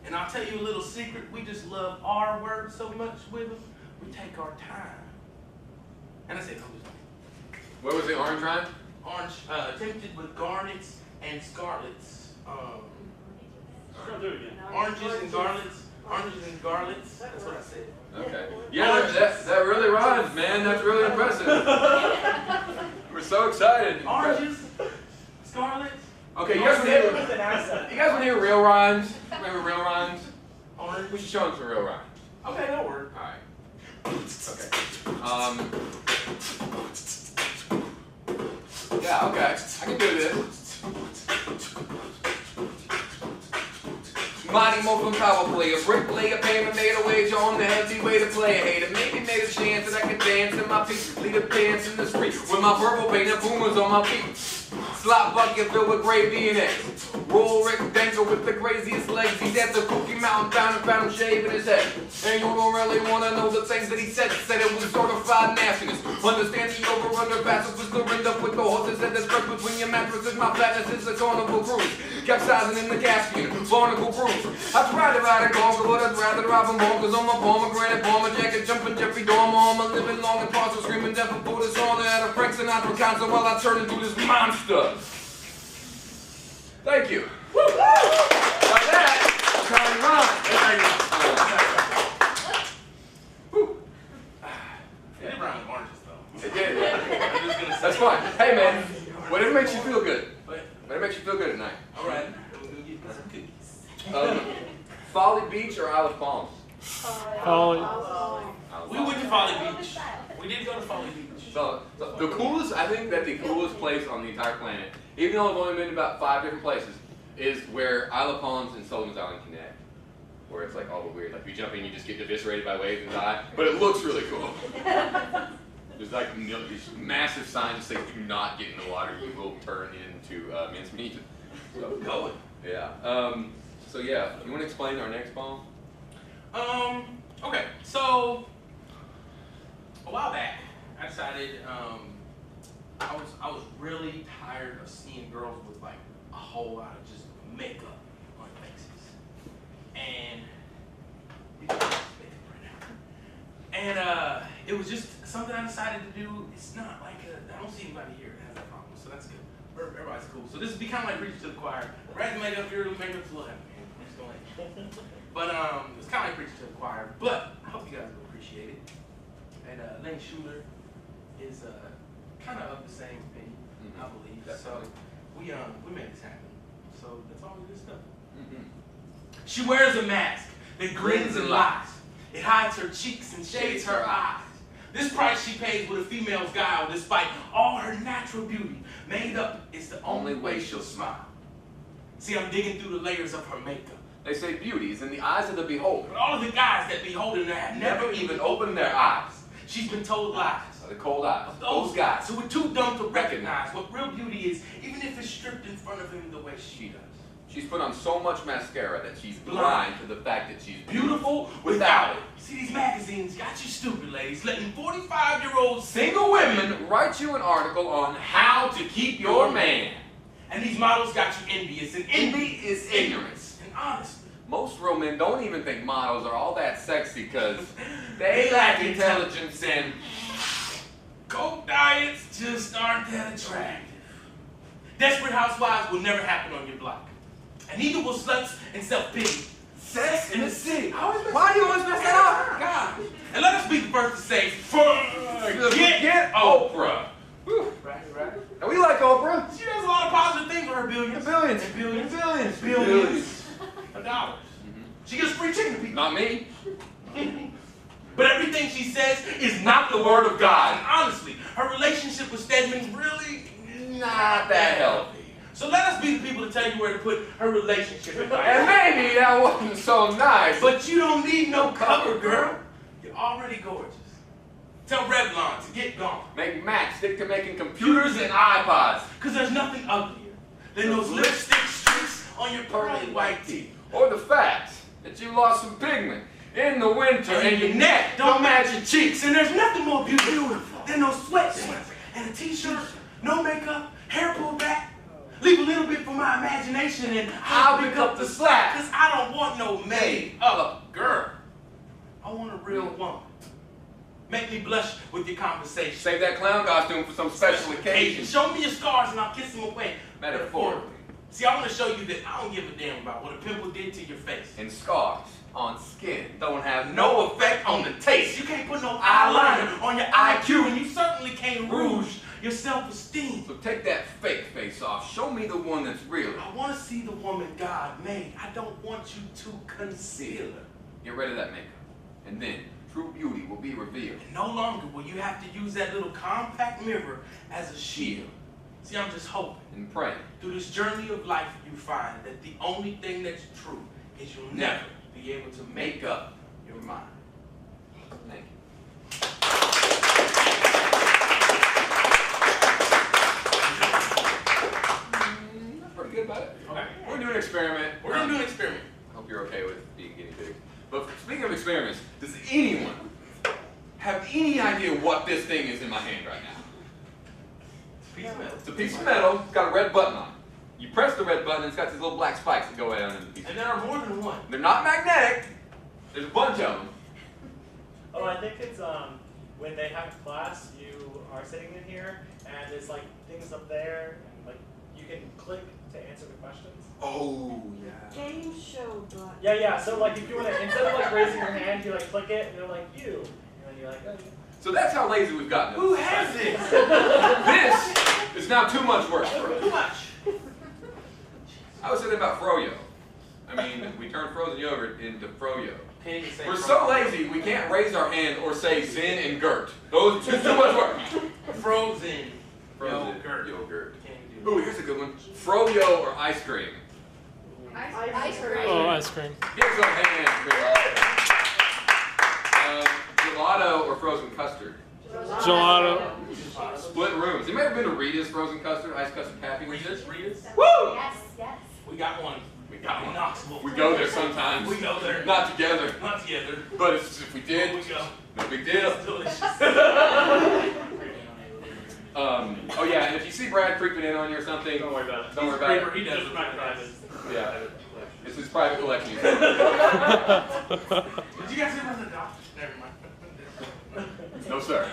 And I'll tell you a little secret, we just love our words so much with them, we take our time. And I say, What was the orange rhyme? orange, tempted with garnets and scarlets. Don't do it again. Oranges and garlets. Oranges and garlets. That's what I said. Okay. Yeah, that really rhymes, man. That's really impressive. We're so excited. Oranges, scarlets, Okay, you guys want to hear? With an accent. You guys want to hear real rhymes? Remember real rhymes? orange. We should show them some real rhymes. Okay, that'll work. All right. Okay. Yeah. Okay. I can do this. Mighty Morphin power play, a bricklayer, payment made a wager on the healthy way to play a hater. Maybe made a chance that I could dance in my feet, lead a dance in the street with my purple painted pumas on my feet. Slot bucket filled with gravy and eggs. Roll Rick Denker with the craziest legs. He's at the Cookie Mountain found him shaving his head. And you don't really want to know the things that he said. Said it was certified nastiness. Understand the over-under passive was the end up with the horses that the spread between your mattresses. My fatness is a carnival cruise. Capsizing in the Caspian, barnacle cruise. I tried to ride a conquer, but I'd rather drive them bonkers on my pomegranate, bomber jacket, jumping Jeffrey Dahmer on my living long and parcel, screaming death and put us all at a Frank Sinatra concert while I turn into this monster. Thank you. Woo! Now that, It did rhyme with oranges, though. it did. I'm just gonna say. That's fine. Hey man, whatever makes you feel good. But, Whatever makes you feel good at night. all right, we're gonna get some cookies. Folly Beach or Isle of Palms? Folly. We went to Folly Beach. We did go to Folly Beach. So, the coolest, I think that the coolest place on the entire planet, even though I've only been to about 5 different places, is where Isle of Palms and Sullivan's Island connect. Where it's like all the weird, like you jump in, you just get eviscerated by waves and die, but it looks really cool. There's like these massive signs that say do not get in the water, you will turn into mincemeat. So, Going. yeah. So yeah, you want to explain our next poem? Okay, so a while back, I decided I was really tired of seeing girls with like a whole lot of just makeup on their faces, and it was just something I decided to do. It's not like I don't see anybody here that has that problem, so that's good. Everybody's cool. So this would be kind of like preaching to the choir. Rather than makeup here, makeup's a little heavy, man. I'm just gonna let you know. But it's kind of like preaching to the choir. But I hope you guys will appreciate it. And Lane Schuler is kind of the same opinion, I believe. Definitely. So we made this happen. So that's all good stuff. Mm-hmm. She wears a mask that grins and lies. It hides her cheeks and shades her eyes. This price she pays with a female's guile, despite all her natural beauty. Made up is the only way she'll smile. See, I'm digging through the layers of her makeup. They say beauty is in the eyes of the beholder. But all of the guys that beholding her have never even opened their eyes. She's been told lies. The cold eyes. Those guys who are too dumb to recognize what real beauty is, even if it's stripped in front of him the way she does. She's put on so much mascara that she's blind to the fact that she's Beautiful without it. See, these magazines got you stupid, ladies, letting 45-year-old single women write you an article on how to keep your man. And these models got you envious, and Envy is ignorance. And honestly, Most real men don't even think models are all that sexy because they lack intelligence and Coke diets just aren't that attractive. Desperate housewives will never happen on your block. And neither will sluts and self-pity. Sex in the City. Why do you always mess that up? God. And let us be the first to say, Forget Oprah. Whew. Right. And we like Oprah. She does a lot of positive things for her billions. Billions. And billions. Billions. Billions of dollars. She gives free chicken to people. Not me. But everything she says is not the word of God. And honestly, her relationship with Stedman's really Not that healthy. So let us be the people to tell you where to put her relationship in life. And maybe that wasn't so nice. But you don't need no cover, girl. You're already gorgeous. Tell Revlon to get gone. Make Mac stick to making computers and iPods. Cause there's nothing uglier than those lipstick streaks on your pearly white teeth. Or the fact that you lost some pigment in the winter And your neck don't match your cheeks. And there's nothing more beautiful than those sweatshirts and a t-shirt, no makeup, hair pulled back. Leave a little bit for my imagination and I'll pick up the slack. Cause I don't want no made up girl. I want a real woman. Make me blush with your conversation. Save that clown costume for some special occasion. Show me your scars and I'll kiss them away. Metaphorically. See, I want to show you that I don't give a damn about what a pimple did to your face. And scars on skin don't have no effect on the taste. You can't put no eyeliner on your IQ, and you certainly can't rouge your self-esteem. So take that fake face off. Show me the one that's real. I want to see the woman God made. I don't want you to conceal her. Get rid of that makeup. And then true beauty will be revealed. And no longer will you have to use that little compact mirror as a shield. See, I'm just hoping. And pray. Through this journey of life, you find that the only thing that's true is you'll never be able to make up your mind. Thank you. Pretty good about it. Okay. We're doing an experiment. We're going to do an experiment. I hope you're okay with being guinea pigs. But speaking of experiments, does anyone have any idea what this thing is in my hand right now? Piece of metal. It's a piece of metal. It's got a red button on it. You press the red button, and it's got these little black spikes that go down in the piece. And there are more than one. They're not magnetic. There's a bunch of them. Oh, I think it's when they have class, you are sitting in here, and there's like things up there, and like you can click to answer the questions. Oh, yeah. Game show button. Yeah. So like if you want to, instead of like raising your hand, you like click it, and they're like you, and then you're like, oh, yeah. So that's how lazy we've gotten. Who has this? This is now too much work for us. Too much. I was thinking about froyo. I mean, we turned frozen yogurt into froyo. Can't even say We're so lazy, we can't raise our hand or say Zin and Gert. Those are too much work. Frozen. Frozen Yogurt. yogurt. Can't do Ooh, here's a good one. Froyo or ice cream. Ice cream. Oh, ice cream. Here's some hands. Gelato or frozen custard. Gelato. Split rooms. You may have been to Rita's frozen custard, ice custard cafe. Rita's? Woo! Yes, yes. We got one. We got one in Knoxville. We go there sometimes. We go there. Not together. Not together. But if we did, We go. no big deal. It's delicious. Oh yeah, and if you see Brad creeping in on you or something, Don't worry about it. don't worry about it. He does Just it. my private. Yeah. It's his private collection. Did you guys hear about the doctor? Never mind. No sir.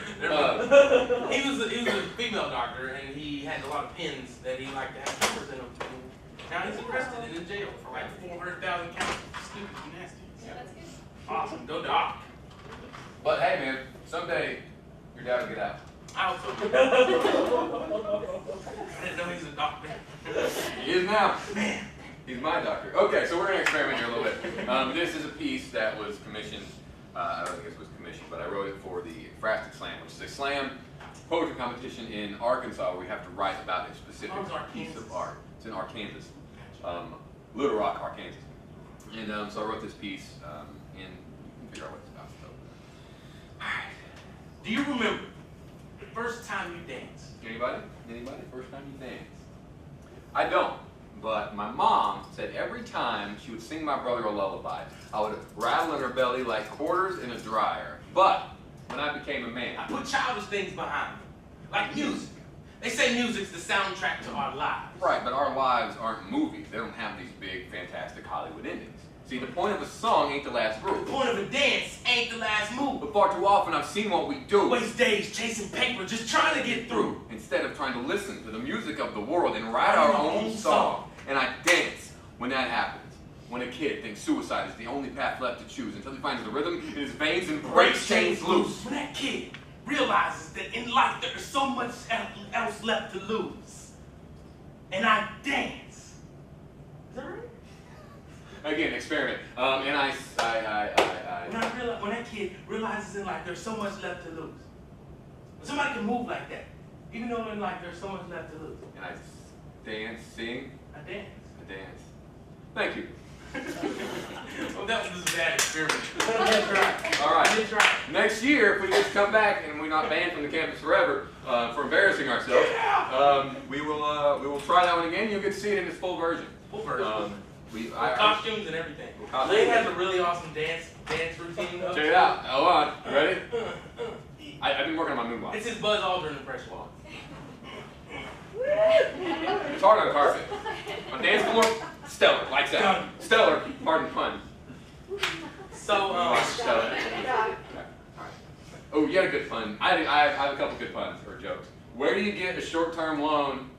He was a female doctor, and he had a lot of pins that he liked to have numbers in them. Now he's arrested and in jail for like 400,000 counts of stupid nasty. Yeah, that's good. Awesome, go doc. But hey man, someday your dad will get out. I also I didn't know he was a doctor. He is now. Man. He's my doctor. Okay, so we're gonna experiment here a little bit. This is a piece that was commissioned. I don't think it was commissioned, but I wrote it for the Frastic Slam, which is a slam poetry competition in Arkansas where we have to write about a specific piece of art. It's in Arkansas, Little Rock, Arkansas. And so I wrote this piece, and you can figure out what it's about. So. All right. Do you remember the first time you danced? Anybody? Anybody? First time you dance? I don't. But my mom said every time she would sing my brother a lullaby, I would rattle in her belly like quarters in a dryer. But when I became a man, I put childish things behind me, like music. They say music's the soundtrack to our lives. right, but our lives aren't movies. They don't have these big, fantastic Hollywood endings. See, the point of a song ain't the last The groove. point of a dance ain't the last move. But far too often I've seen what we do. Waste days chasing paper, just trying to get through. Instead of trying to listen to the music of the world and write our own song. And I dance when that happens. When a kid thinks suicide is the only path left to choose until he finds the rhythm in his veins and breaks chains loose. When that kid realizes that in life there is so much else left to lose. And I dance. Is that right? Again, experiment. And When that kid realizes in life there's so much left to lose. When somebody can move like that, even though in life there's so much left to lose. And I dance, sing, I dance. I dance. Thank you. Well, that was just a bad experiment. That's right. All right. That's right. Next year, if we get to come back and we're not banned from the campus forever for embarrassing ourselves, we will try that one again. You'll get to see it in its full version. Full version. With Costumes and everything. Costumes. Lane has a really awesome dance routine. Check it out. Hold on. You ready? I've been working on my moonwalk. It's his Buzz Aldrin impression. It's hard on carpet. On dance floor, stellar. Lights out. Stellar. Pardon pun. So, Stellar. Oh, you had a good pun. I have a couple good puns or jokes. Where do you get a short-term loan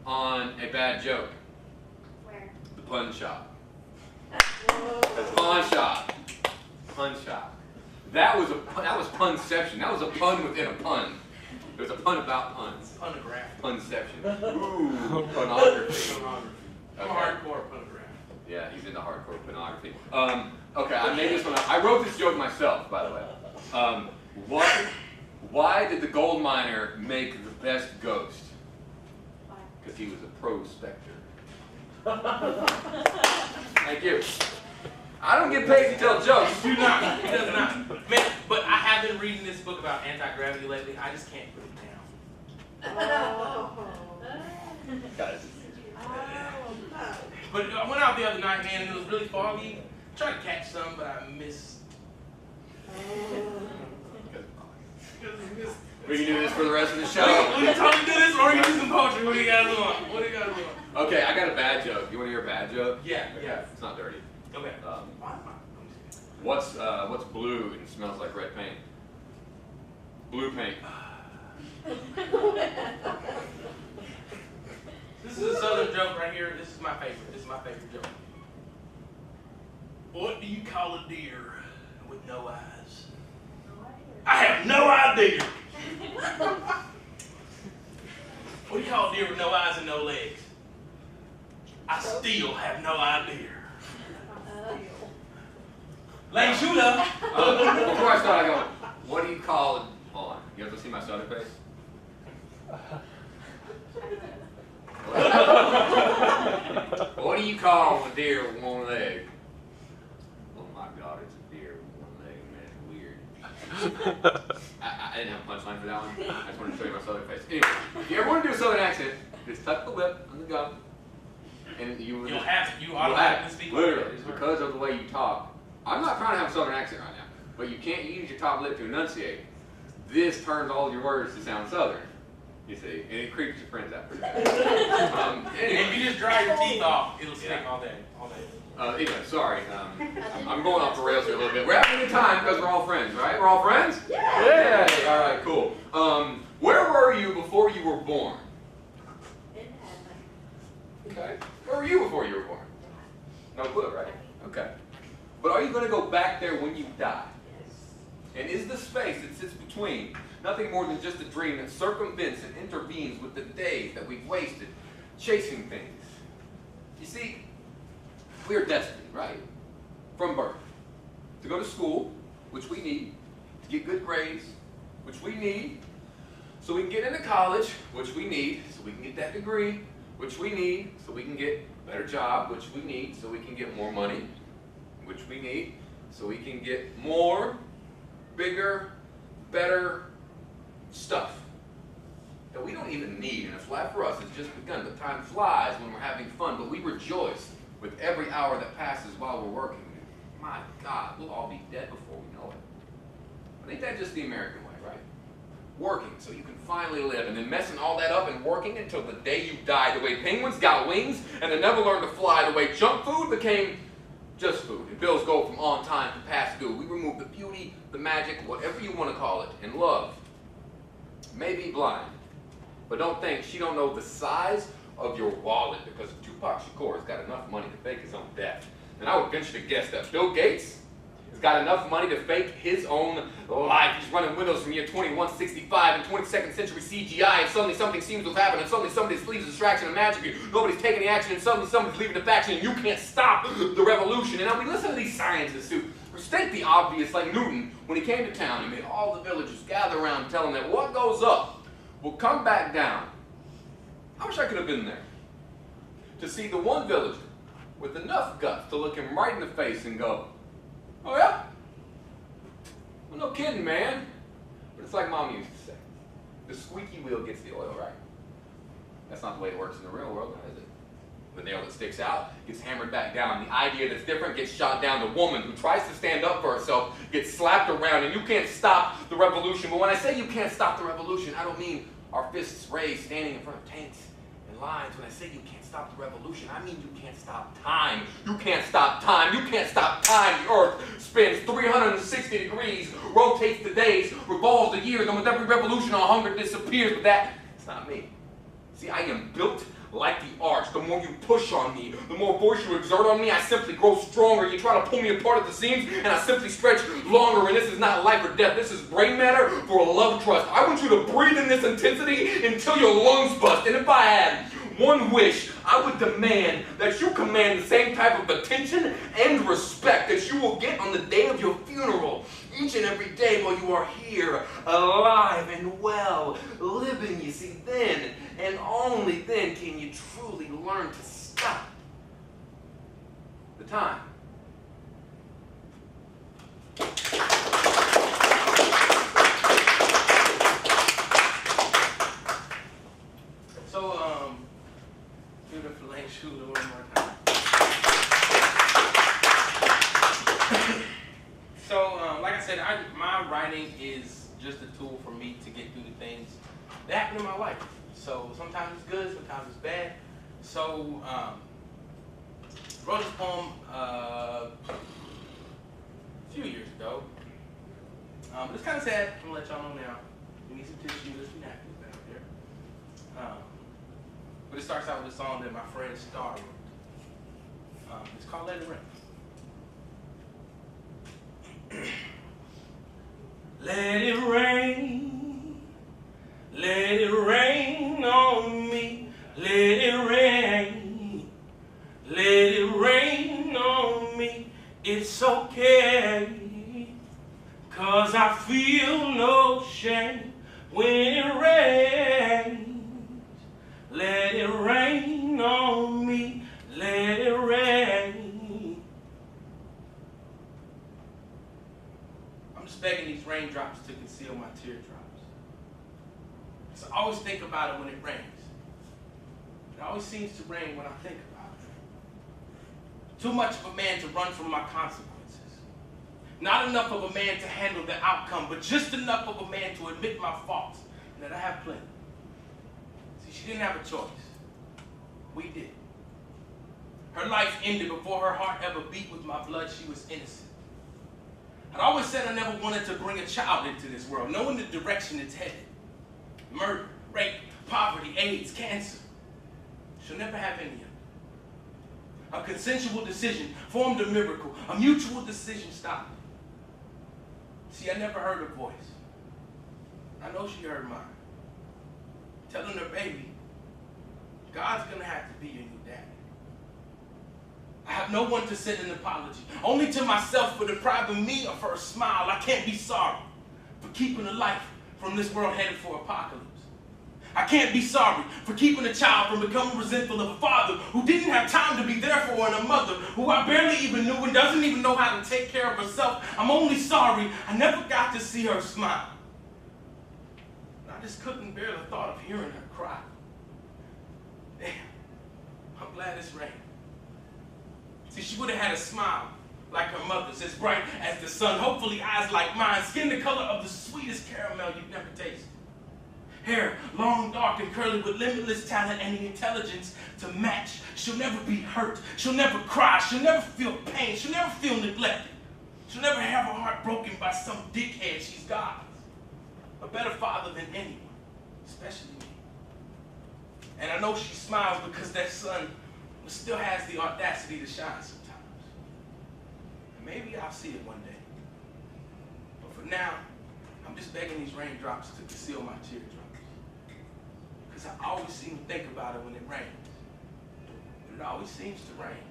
on a bad joke? Where? The pun shop. Pawn shop. Pun shop. That was punception. That was a pun within a pun. It was a pun about puns. Punograph. Punception. Ooh, pornography. I'm hardcore punograph. Yeah, he's into hardcore pornography. Okay, I made this one up. I wrote this joke myself, by the way. Why did the gold miner make the best ghost? Because he was a prospector. Thank you. I don't get paid to tell jokes. Do not. He does not. Man, but I have been reading this book about anti-gravity lately. I just can't put it down. Guys. But I went out the other night, man, and it was really foggy. Tried to catch some, but I missed. We can do this for the rest of the We show. can totally do this, or we can do some poetry. What do you guys want? What do you guys want? Okay, I got a bad joke. You want to hear a bad joke? Yeah, yeah. It's not dirty. Okay. What's blue and smells like red paint? Blue paint. This is a southern joke right here. This is my favorite. This is my favorite joke. What do you call a deer with no eyes? I have no idea. What do you call a deer with no eyes and no legs? I still have no idea. Lane Shooter. Before I start, I go, what do you call it? Hold on. You have to see my southern face? What do you call a deer with one leg? Oh my God, it's a deer with one leg, man. It's weird. I didn't have a punchline for that one. I just wanted to show you my southern face. Anyway, if you ever want to do a southern accent, just tuck the lip on the gum, and you You'll have it. You you'll automatically have it. speak Literally, like that. because of the way you talk. I'm not trying to have a southern accent right now, but you can't use your top lip to enunciate. This turns all your words to sound southern. You see, and it creeps your friends out pretty bad. Anyway. If you just dry your teeth off, it'll stick Yeah. all day. All day. Anyway, sorry. I'm going off the rails here a little bit. We're having a good time because we're all friends, right? We're all friends? Yeah. Yay! All right, cool. Where were you before you were born? In heaven. Okay. Where were you before you were born? No clue, right? Okay. But are you going to go back there when you die? And is the space that sits between nothing more than just a dream that circumvents and intervenes with the days that we've wasted chasing things? You see, we are destined, right? From birth. To go to school, which we need. To get good grades, which we need. So we can get into college, which we need. So we can get that degree, which we need. So we can get a better job, which we need. So we can get more money, which we need. So we can get more, bigger, better stuff that we don't even need. And if life for us has just begun, but time flies when we're having fun, but we rejoice with every hour that passes while we're working. My God, we'll all be dead before we know it. But ain't that just the American way, right? Working so you can finally live, and then messing all that up and working until the day you die, the way penguins got wings and they never learned to fly, the way junk food became just food, and bills go from on time to past due. We remove the beauty, the magic, whatever you want to call it, and love may be blind, but don't think she don't know the size of your wallet, because Tupac Shakur has got enough money to fake his own death. And I would venture to guess that Bill Gates has got enough money to fake his own life. He's running Windows from year 2165 and 22nd century CGI, and suddenly something seems to have happened, and suddenly somebody leaves a distraction and magic. Nobody's taking the action, and suddenly somebody's leaving the faction, and you can't stop the revolution. And now we listen to these scientists who state the obvious, like Newton, when he came to town, he made all the villagers gather around and tell him that what goes up will come back down. I wish I could have been there to see the one villager with enough guts to look him right in the face and go, "Oh yeah? Well, no kidding, man." But it's like Mom used to say, the squeaky wheel gets the oil, right? That's not the way it works in the real world, is it? The nail that sticks out gets hammered back down. The idea that's different gets shot down. The woman who tries to stand up for herself gets slapped around, and you can't stop the revolution. But when I say you can't stop the revolution, I don't mean our fists raised standing in front of tanks and lines. When I say you can't stop the revolution, I mean you can't stop time. You can't stop time. You can't stop time. The earth spins 360 degrees, rotates the days, revolves the years, and with every revolution, our hunger disappears. But that's not me. See, I am built like the arch. The more you push on me, the more force you exert on me, I simply grow stronger. You try to pull me apart at the seams, and I simply stretch longer. And this is not life or death. This is brain matter for a love trust. I want you to breathe in this intensity until your lungs bust. And if I had one wish, I would demand that you command the same type of attention and respect that you will get on the day of your funeral. Each and every day while you are here, alive and well, living, you see, then and only then can you truly learn to stop the time. So, do the filet shooter one more time. So, like I said, my writing is just a tool for me to get through the things that happen in my life. So sometimes it's good, sometimes it's bad. So, wrote this poem a few years ago. It's kind of sad. I'm gonna let y'all know now. We need some tissue. There's some napkins down there. But it starts out with a song that my friend Star wrote. It's called "Let It Rain." Let it rain, let it rain on me, let it rain, let it rain on me, it's okay, 'cause I feel no shame when it rains, let it rain on me, let it rain. I'm just begging these raindrops to conceal my teardrops. So I always think about it when it rains. It always seems to rain when I think about it. Too much of a man to run from my consequences. Not enough of a man to handle the outcome, but just enough of a man to admit my faults and that I have plenty. See, she didn't have a choice. We did. Her life ended before her heart ever beat with my blood. She was innocent. I'd always said I never wanted to bring a child into this world, knowing the direction it's headed. Murder, rape, poverty, AIDS, cancer. She'll never have any of it. A consensual decision formed a miracle. A mutual decision stopped it. See, I never heard her voice. I know she heard mine. Telling her baby, God's gonna have to be your new daddy. I have no one to send an apology, only to myself for depriving me of her smile. I can't be sorry for keeping a life from this world headed for apocalypse. I can't be sorry for keeping a child from becoming resentful of a father who didn't have time to be there for her, and a mother who I barely even knew and doesn't even know how to take care of herself. I'm only sorry I never got to see her smile. I just couldn't bear the thought of hearing her cry. Damn, I'm glad it's raining. See, she would have had a smile like her mother's, as bright as the sun, hopefully eyes like mine, skin the color of the sweetest caramel you've never tasted. Hair long, dark, and curly with limitless talent and the intelligence to match. She'll never be hurt. She'll never cry. She'll never feel pain. She'll never feel neglected. She'll never have her heart broken by some dickhead. She's God's. A better father than anyone, especially me. And I know she smiles because that sun still has the audacity to shine sometimes. And maybe I'll see it one day. But for now, I'm just begging these raindrops to conceal my teardrops. Because I always seem to think about it when it rains. But it always seems to rain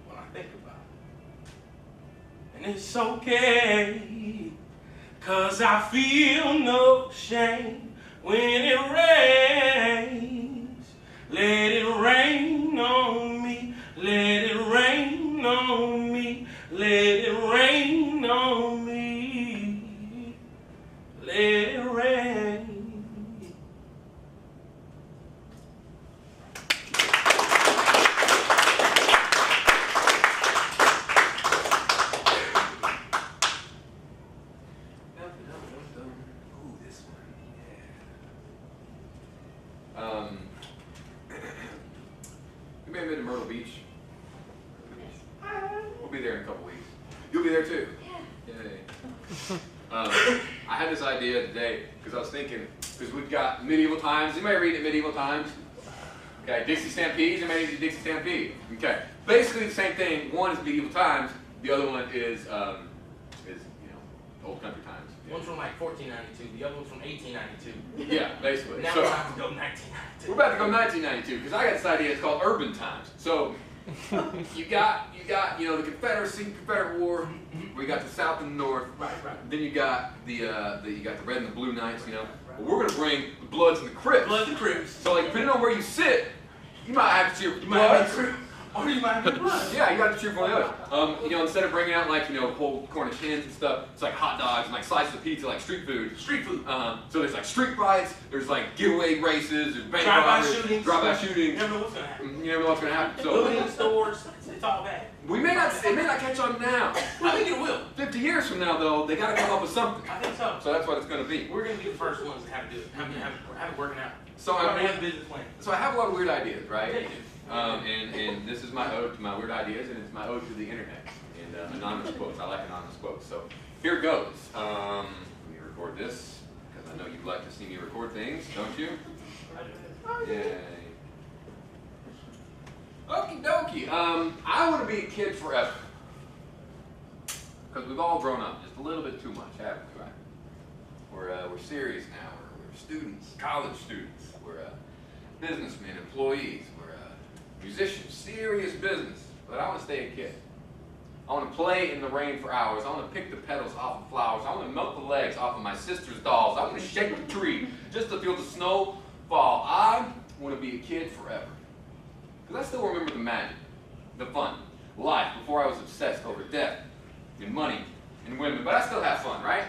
when I think about it. And it's okay, 'cause I feel no shame when it rains. Let it rain on me, let it rain. Let it rain. Ooh, this one, yeah. You may have been to Myrtle Beach. We'll be there in a couple weeks. You'll be there too. Yeah. Yay. I had this idea today because I was thinking, because we've got medieval times. You may read it medieval times. Okay, Dixie Stampede. You may read Dixie Stampede. Okay, basically the same thing. One is medieval times. The other one is old country times. One's from like 1492. The other one's from 1892. Yeah, basically. Now So, we're about to go 1992. we're about to go 1992 because I got this idea. It's called urban times. So you got the Confederate War. We got the South and the North. Right. Then you got the Red and the Blue Knights. But we're gonna bring the Bloods and the Crips. Bloods and Crips. So like depending on where you sit, you might have to cheer for the You might have Bloods. Crip, or you might have Bloods. Yeah, you got to cheer for one of the other. Instead of bringing out like whole Cornish hens and stuff, it's like hot dogs and like slices of pizza, like street food. Street food. So there's like street fights. There's like giveaway races. There's bank Drive-by robberies, shootings. drive-by You shootings. never know what's gonna happen. You never know what's gonna happen. So Looting stores, it's all bad. it may not catch on now. I think it will. 50 years from now, though, they got to come up with something. I think so. So that's what it's going to be. We're gonna be the first ones to have to do it. Have it working out. So We're gonna I have a business plan. so I have a lot of weird ideas, right? Yeah, you do. And this is my ode to my weird ideas, and it's my ode to the internet and anonymous quotes. I like anonymous quotes. So here goes. Let me record this because I know you like to see me record things, don't you? Yay. Okie dokie. I want to be a kid forever. Because we've all grown up just a little bit too much, haven't we, right? We're serious now. We're students, college students. We're businessmen, employees. We're musicians, serious business. But I want to stay a kid. I want to play in the rain for hours. I want to pick the petals off of flowers. I want to melt the legs off of my sister's dolls. I want to shake the tree just to feel the snow fall. I want to be a kid forever. Because I still remember the magic, the fun, life before I was obsessed over death and money and women. But I still have fun, right?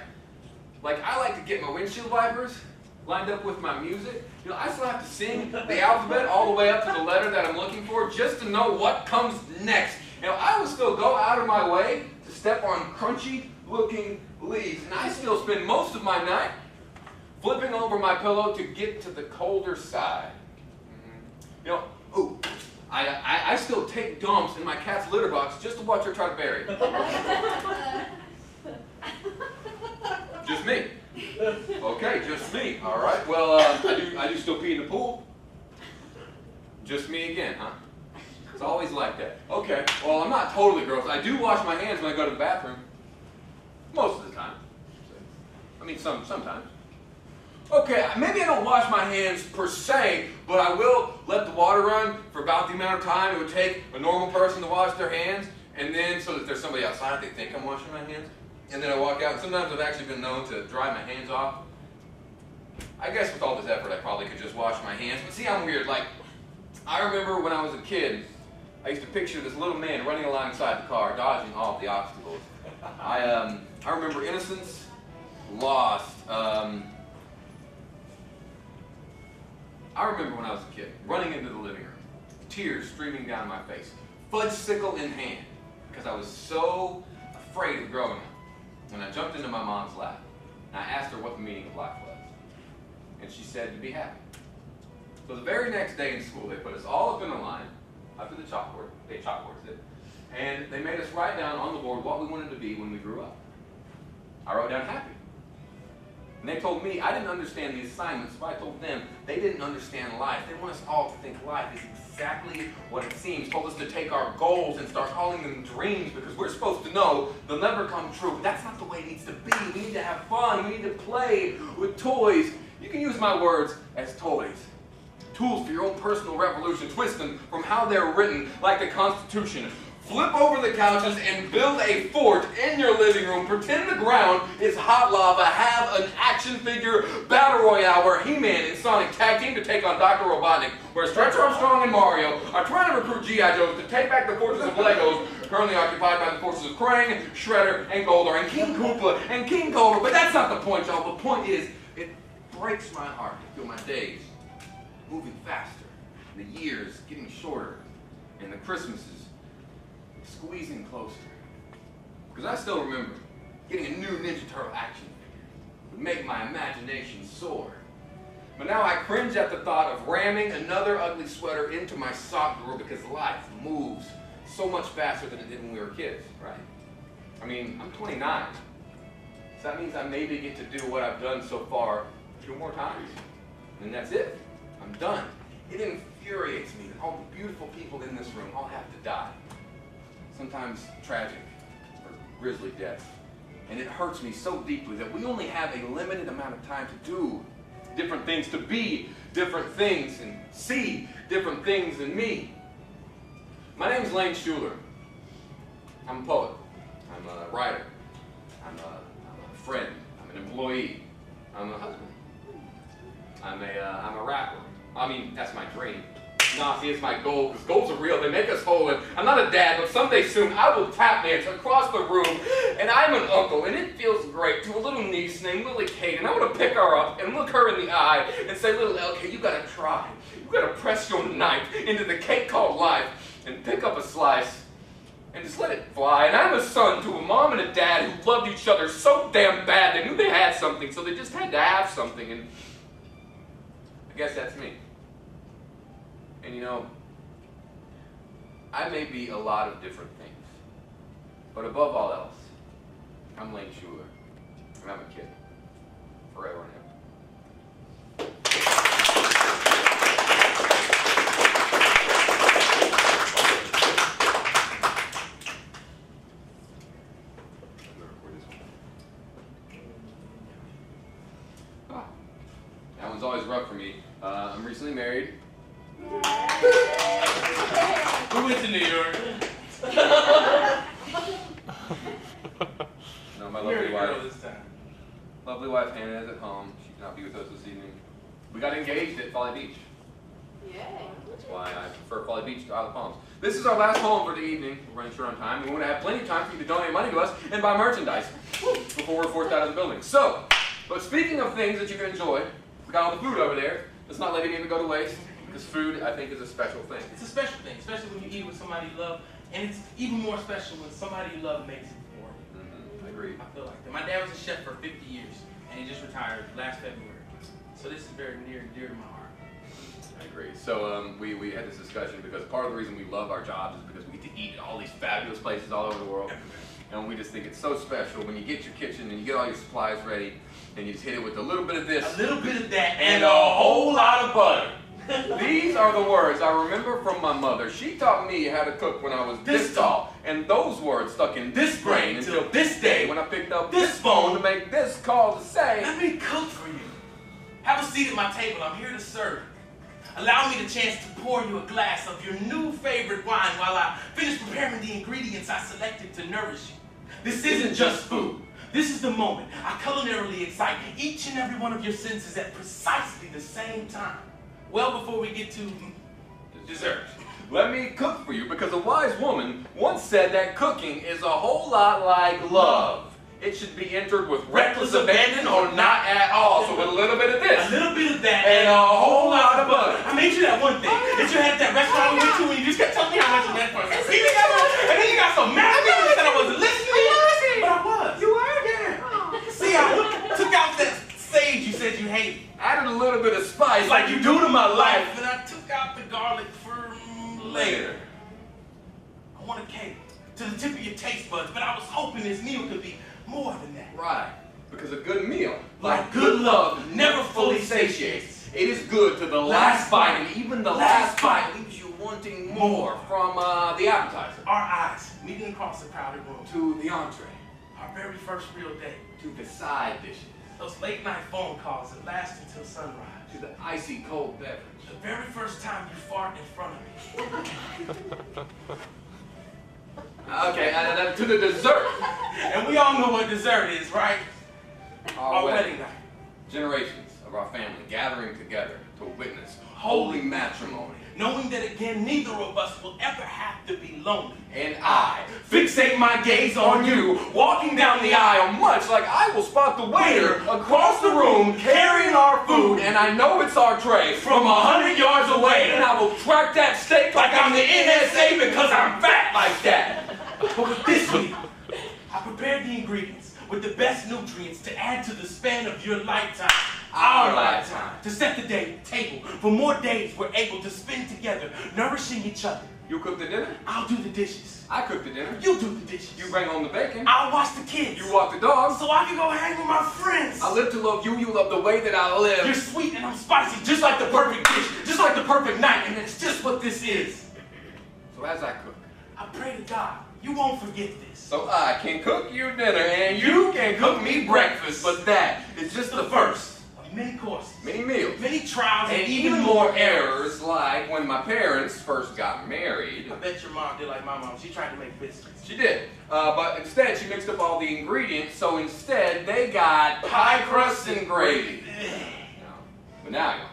Like, I like to get my windshield wipers lined up with my music. I still have to sing the alphabet all the way up to the letter that I'm looking for just to know what comes next. I would still go out of my way to step on crunchy-looking leaves. And I still spend most of my night flipping over my pillow to get to the colder side. I still take dumps in my cat's litter box just to watch her try to bury it. Just me. Okay, just me. All right. Well, I do still pee in the pool. Just me again, huh? It's always like that. Okay. Well, I'm not totally gross. I do wash my hands when I go to the bathroom. Most of the time. I mean, sometimes. Okay, maybe I don't wash my hands per se, but I will let the water run for about the amount of time it would take a normal person to wash their hands, and then so that there's somebody outside, they think I'm washing my hands, and then I walk out, and sometimes I've actually been known to dry my hands off. I guess with all this effort, I probably could just wash my hands, but see, I'm weird. Like, I remember when I was a kid, I used to picture this little man running alongside the car, dodging all of the obstacles. I remember innocence, lost, I remember when I was a kid, running into the living room, tears streaming down my face, fudgesicle in hand, because I was so afraid of growing up. And I jumped into my mom's lap, and I asked her what the meaning of life was. And she said, to be happy. So the very next day in school, they put us all up in a line, up to the chalkboard, they chalkboards it, and they made us write down on the board what we wanted to be when we grew up. I wrote down happy. And they told me I didn't understand the assignments, so I told them they didn't understand life. They want us all to think life is exactly what it seems. Told us to take our goals and start calling them dreams because we're supposed to know they'll never come true. But that's not the way it needs to be. We need to have fun. We need to play with toys. You can use my words as toys. Tools for your own personal revolution. Twist them from how they're written, like the Constitution. flip over the couches, and build a fort in your living room. Pretend the ground is hot lava. Have an action figure battle royale where He-Man and Sonic tag team to take on Dr. Robotnik, where Stretch Armstrong and Mario are trying to recruit G.I. Joes to take back the fortress of Legos, currently occupied by the forces of Krang, Shredder, and Goldar, and King Koopa, and King Cobra. But that's not the point, y'all. The point is, it breaks my heart to feel my days moving faster, the years getting shorter, and the Christmases squeezing closer. Because I still remember getting a new Ninja Turtle action figure would make my imagination soar. But now I cringe at the thought of ramming another ugly sweater into my sock drawer because life moves so much faster than it did when we were kids, right? I mean, I'm 29. So that means I maybe get to do what I've done so far 2 more times. And that's it. I'm done. It infuriates me that all the beautiful people in this room all have to die. Sometimes tragic or grisly deaths. And it hurts me so deeply that we only have a limited amount of time to do different things, to be different things, and see different things in me. My name is Lane Schuler. I'm a poet. I'm a writer. I'm a friend. I'm an employee. I'm a husband. I'm a rapper. I mean, that's my dream. Nah, see, it's my goal, because goals are real. They make us whole. And I'm not a dad, but someday soon I will tap dance across the room, and I'm an uncle, and it feels great, to a little niece named Lily Kate, and I want to pick her up and look her in the eye and say, little LK, you gotta try. You gotta press your knife into the cake called life and pick up a slice and just let it fly. And I'm a son to a mom and a dad who loved each other so damn bad they knew they had something, so they just had to have something, and I guess that's me. And you know, I may be a lot of different things, but above all else, I'm Lane Schuler, and I'm a kid, forever and ever. That one's always rough for me. I'm recently married. We went to New York. No, my Married lovely girl wife. this time. Lovely wife Hannah is at home. She cannot be with us this evening. We got engaged at Folly Beach. Yay. That's why I prefer Folly Beach to Isle of Palms. This is our last home for the evening. We're running short on time. We want to have plenty of time for you to donate money to us and buy merchandise before we're forced out of the building. So, but speaking of things that you can enjoy, we got all the food over there. Let's not let any of it go to waste, because food, I think, is a special thing. It's a special thing, especially when you eat with somebody you love, and it's even more special when somebody you love makes it for you. I agree. I feel like that. My dad was a chef for 50 years, and he just retired last February. So this is very near and dear to my heart. I agree. So we had this discussion because part of the reason we love our jobs is because we get to eat at all these fabulous places all over the world. And we just think it's so special when you get your kitchen and you get all your supplies ready and you just hit it with a little bit of this. A little bit of that and a whole lot of butter. These are the words I remember from my mother. She taught me how to cook when I was this tall. And those words stuck in this brain until this day when I picked up this phone to make this call to say, let me cook for you. Have a seat at my table. I'm here to serve. Allow me the chance to pour you a glass of your new favorite wine while I finish preparing the ingredients I selected to nourish you. This isn't just food. This is the moment I culinarily excite each and every one of your senses at precisely the same time. Well before we get to dessert. Let me cook for you, because a wise woman once said that cooking is a whole lot like love. It should be entered with reckless abandon or not at all. So with a little bit of this. A little bit of that. And a whole lot of butter. I made you that one thing that you had at that restaurant we went to and you just kept telling me how much you meant for us. And then you got so mad at me and you said I wasn't listening. But I was. You were? Yeah. See, I took out that sage you said you hated. Added a little bit of spice like you do to my life. And I took out the garlic for later. I want a cake to the tip of your taste buds, but I was hoping this meal could be more than that. Right. Because a good meal, like good love, never fully satiates. It is good to the last bite, and even the last bite leaves you wanting more from the appetizer. Our eyes meeting across the crowded room. To the entree. Our very first real date. To the side dishes. Those late night phone calls that last until sunrise. To the icy cold beverage. The very first time you fart in front of me. Okay, to the dessert. And we all know what dessert is, right? Our wedding night. Generations of our family gathering together to witness holy matrimony. Knowing that again, neither of us will ever have to be lonely. And I fixate my gaze on you, walking down the aisle, much like I will spot the waiter across the room carrying our food, and I know it's our tray from 100 yards away, and I will track that steak like I'm the NSA because I'm fat like that. But with this week, I prepared the ingredients with the best nutrients to add to the span of your lifetime. Our lifetime. To set the table for more days we're able to spend together, nourishing each other. You cook the dinner? I'll do the dishes. I cook the dinner. You do the dishes. You bring home the bacon. I'll watch the kids. You walk the dog. So I can go hang with my friends. I live to love you, you love the way that I live. You're sweet and I'm spicy, just like the perfect dish, just like the perfect night, and that's just what this is. So as I cook, I pray to God you won't forget this. so I can cook you dinner and you can cook me breakfast, but that is just the first of many courses, many meals, many trials, and even more errors, like when my parents first got married. I bet your mom did like my mom. She tried to make biscuits. She did, but instead she mixed up all the ingredients, so instead they got pie crust and gravy. But now,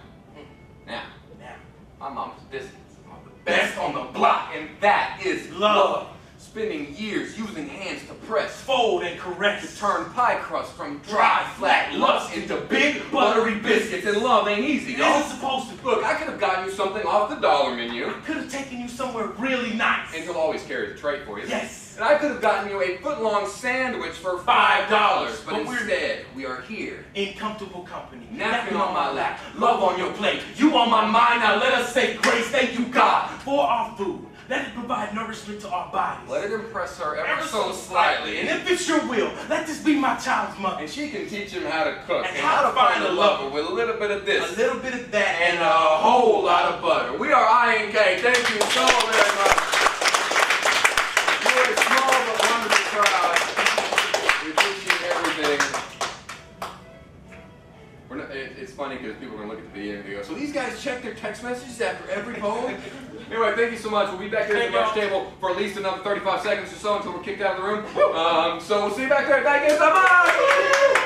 my mom's biscuits are the best on the block, and that is love. Spending years using hands to press, fold, and caress, to turn pie crust from dry, flat lumps into big, buttery biscuits. And love ain't easy, It y'all. isn't supposed to. Look, I could have gotten you something off the dollar menu. I could have taken you somewhere really nice. And he'll always carry the tray for you. Yes. And I could have gotten you a foot-long sandwich for $5. But instead, we are here. In comfortable company. Napkin on my lap, love on your plate. You on my mind, now let us say grace. Thank you, God, for our food. Let it provide nourishment to our bodies. Let it impress her ever so slightly. And if it's your will, let this be my child's mother. And she can teach him how to cook. And how to find a lover with a little bit of this. A little bit of that. And a whole lot of butter. We are I.N.K. Thank you so very much. You're a small but wonderful crowd. We appreciate everything. It's funny because people are going to look at the video and they go, so these guys check their text messages after every poll? Anyway, thank you so much. We'll be back here at the lunch table for at least another 35 seconds or so until we're kicked out of the room. So we'll see you back there. Thank you so much!